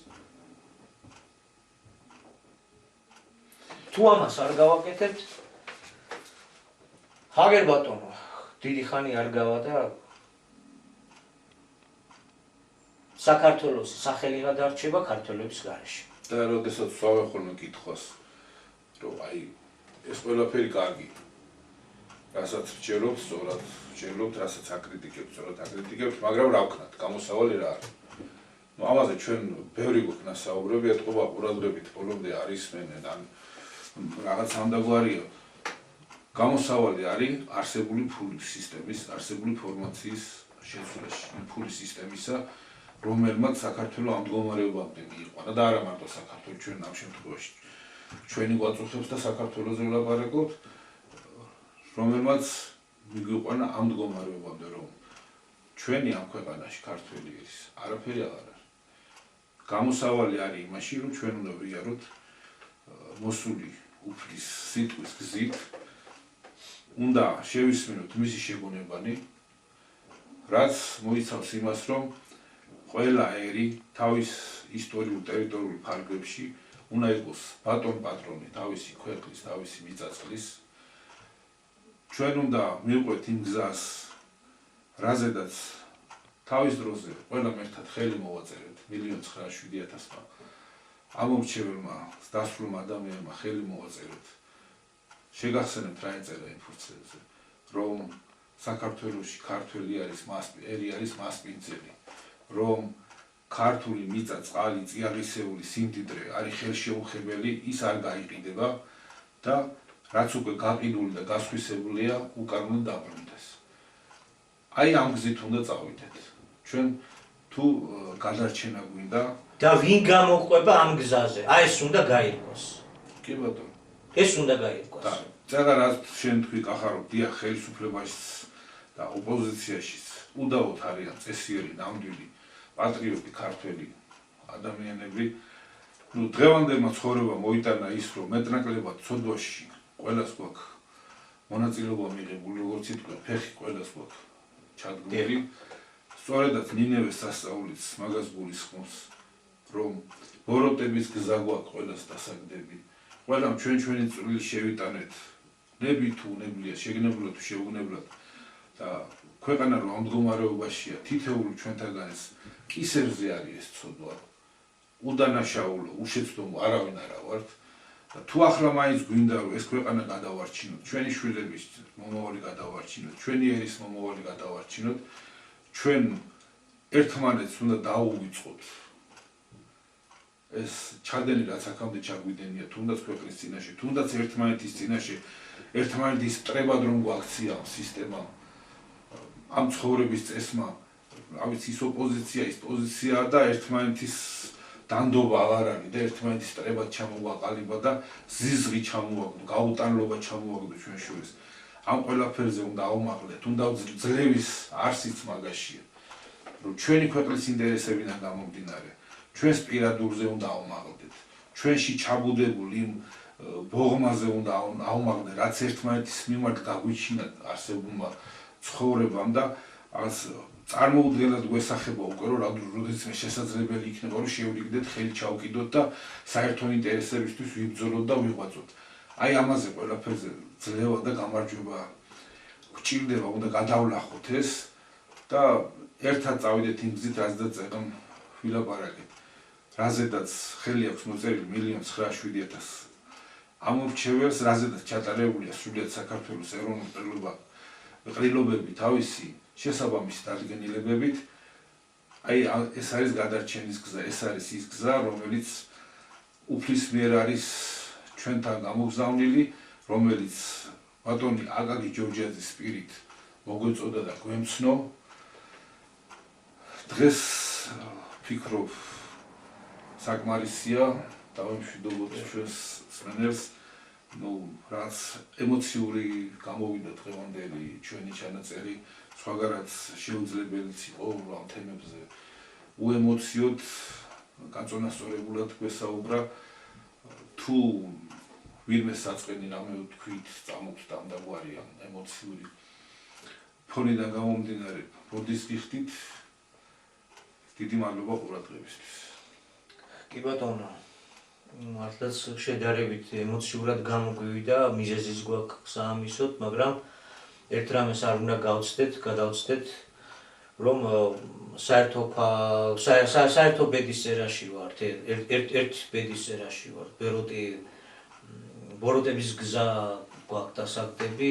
თუ ამას არ გავაკეთებთ, ჰაგერ ბატონო, დიდი ხანი არ გავა და საქართველოს სახელი გადარჩება ქართველების გარეშე. და როდესაც ვსვავე ხოლმე კითხვას, რომ აი ეს ყველაფერი კარგი. რასაც ვჭერობთ, სწორად ვჭერობთ, რასაც აკრიტიკებთ, სწორად აკრიტიკებთ, მაგრამ რა ვქნათ, გამოსავალი რა არის. ამაზე ჩვენ ბევრი გვქნა საუბრები, ეთყობა ყურადღებით ბოლომდე არის მენენ, ან რაღაც ამდაგვარია. გამოსავალი არის არსებული ფულის სისტემის, არსებული ფორმაციის შეცვლაში, ფულის სისტემისა, რომელმაც საქართველოს ამ მდგომარეობამდე მიიყვანა და არა მარტო საქართველოს, ჩვენ ამ შემთხვევაში ჩვენი გვაწუხებს და საქართველოს ვლაპარაკობთ, რომელმაც მიიყვანა ამ მდგომარეობამდე, რომ ჩვენი ამ ქვეყანაში ქართველი არის, არაფერი აღარ არის. გამოსავალი არის იმაში, რომ ჩვენ უნდა ვიაროთ მოსული უფლის სიტყვის გზით, უნდა შევისმინოთ მისი შეგონებანი, რაც მოიცავს იმას, რომ ყველა ერი თავის ისტორიულ ტერიტორიულ ფარგლებში უნდა იყოს ბატონ პატრონი თავისი ქვეყნის, თავისი მიწა-წყლის. ჩვენ უნდა მივყვეთ იმ გზას, რაზედაც თავის დროზე ყველამ ერთად ხელი მოვაწერეთ 1,907,000-მა ამომრჩეველმა დასრულმა ადამიანმა ხელი მოვაწერეთ. შეგახსენებთ რა ეწერა იმ ფურცლებზე, რომ საქართველოში ქართველი არის ერი არის მასპინძელი, რომ ქართული მიწა, წყალი, წიაღისეული სიმდიდრე არის ხელშეუხებელი, ის არ გაიყიდება და რაც უკვე გაყიდული და გასხვისებულია, უკან უნდა დაბრუნდეს. აი ამ გზით უნდა წავიდეთ. ჩვენ თუ გადარჩენა გვინდა და ვინ გამოყვება ამ გზაზე? აი ეს უნდა გაირკვეს. კი ბატონო. ეს უნდა გაირკვეს. და წერა რაც შენ თქვი კახარო, დიახ, ხელისუფლებაში და ოპოზიციაში უდავოდ არიან წესიერი, ნამდვილი პატრიოტი ქართველი ადამიანები. დღევანდელმა ცხოვრებამ მოიტანა ის, რომ მეტნაკლებად ცოდვაში ყველას გვაქვს მონაწილეობა მიღებული, როგორც ითქვა, ფეხი ყველას გვაქვს ჩადგმული. სწორედაც ნინევეს სასწაულიც მაგას გულისხმობს, რომ ბოროტების გზა გვაქვს ყველას დასაგდები. ყველამ ჩვენი წვლილი შევიტანეთ, ნები თუ უნებლიათ, შეგნებულად თუ შეუგნებლად და ქვეყანა რომ ამ მდგომარეობაშია, თითოეული ჩვენთაგანს კისერზე არის ეს ცოდვა. უდანაშაულო, უშეცდომო არავინ არა ვართ. და თუ ახლა მაინც გვინდა რომ ეს ქვეყანა გადავარჩინოთ, ჩვენი შვილების მომავალი გადავარჩინოთ, ჩვენი ერის მომავალი გადავარჩინოთ, ჩვენ ერთმანეთს უნდა დაუვიწყოთ ეს ჩადენი რაც აქამდე ჩაგვიდენია, თუნდაც ქვეყნის წინაშე, თუნდაც ერთმანეთის წინაშე, ერთმანეთის მტრებად რომ გვაქცია ამ სისტემამ, ამ ცხოვრების წესმა, რა ვიცი, ის ოპოზიცია, ის პოზიცია და ერთმანეთის დანდობა აღარ არის და ერთმანეთის მტრებად ჩამოვაყალიბა და ზიზღი ჩამოვაგდო, გაუტანლობა ჩამოვაგდო ჩვენ შორის. ამ ყველაფერზე უნდა აუმაღლეთ, უნდა ძლევის არსიც მაგაშია, რომ ჩვენი ქვეყნის ინტერესებიდან გამომდინარე, ჩვენს პირადურზე უნდა აუმაღლდეთ, ჩვენში ჩაბუდებულ იმ ბოღმაზე უნდა აუმაღლდეთ, რაც ერთმანეთის მიმართ გაგვიჩინა არსებულმა ცხოვრებამ და წარმოუდგენლად გვესახება უკვე რომ როდესაც შესაძლებელი იქნება რომ შევრიგდეთ, ხელი ჩავკიდოთ და საერთო ინტერესებისთვის ვიბრძოლოთ და ვიღვაწოთ. აი ამაზე ყველაფერზე ძლევა და გამარჯვება გვჭირდება, უნდა გადავლახოთ ეს და ერთად წავიდეთ იმ გზით, რაზეც წეგან ვილაპარაკეთ. რაზედაც ხელი აქვს მოწერილი 1,907,000 ამორჩეველს, რაზედაც ჩატარებულია სრულიად საქართველოს ეროვნული ყრილობები თავისი შესაბამისი დადგენილებებით. აი ეს არის გადარჩენის გზა, ეს არის ის გზა, რომელიც უფლის მიერ არის ჩვენთან გამოგზავნილი, რომელიც ბატონი აკაკი ჯორჯიაძის პირით მოგვეწოდა და გვემცნო. დღეს ვფიქრობ საკმარისია დავემშვიდობოთ ჩვენს მსმენელს, რაც ემოციური გამოვიდა დღევანდელი ჩვენი ჩანაწერი, სხვაგანაც შეუძლებელიც იყო ამ თემებზე უემოციოდ, გაწონასწორებულად გვესაუბრა. თუ ვინმე საწყენი რამე ვთქვით, წამოგვთ დამდაგვარი ამ ემოციური ფონიდან გამომდინარე, როდის გიხდით, დიდი მადლობა ყურადღებისთვის. კი ბატონო, მართლაც შედარებით ემოციურად გამოგვივიდა, მიზეზის გვაქვს საამისოდ, მაგრამ ერთ რამეს არ უნდა გადავცდეთ, რომ საერთო ბედის წერაში ვართ, ერთ ბედის წერაში ვართ, ბოროტების გზა გვაქვს დასაგდები,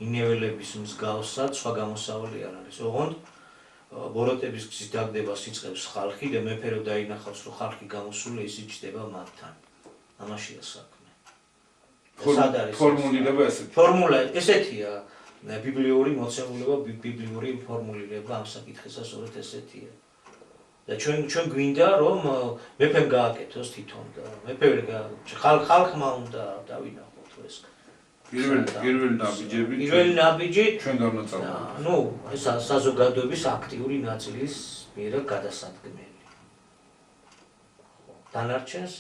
ინეველების მსგავსად, სხვა გამოსავალი არ არის. ოღონდ ბოროტების გზის დაგდებას იწყებს ხალხი და მეფე რო დაინახავს, რომ ხალხი გამოსული, ის იჯდება მათთან. ამაშია საქმე. ფორმულირება ესეთი. ფორმულა ესეთია, ბიბლიური მოცემულობა, ბიბლიური ფორმულირება ამ საკითხისა სწორედ ესეთია. და ჩვენ გვინდა რომ მეფემ გააკეთოს თვითონ და მეფე ვერ ხალხმა უნდა დავინახოთ ეს. პირველი ნაბიჯი ჩვენ გამნაწილდა. ეს საზოგადოების აქტიური ნაწილის მიერ გადასადგმელი. დანარჩენს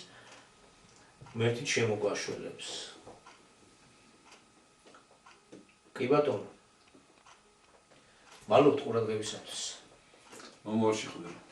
მერთით შემოგვაშველებს. კი ბატონო. მადლობთ ყურადღებისათვის. მომავალში ხვდებით.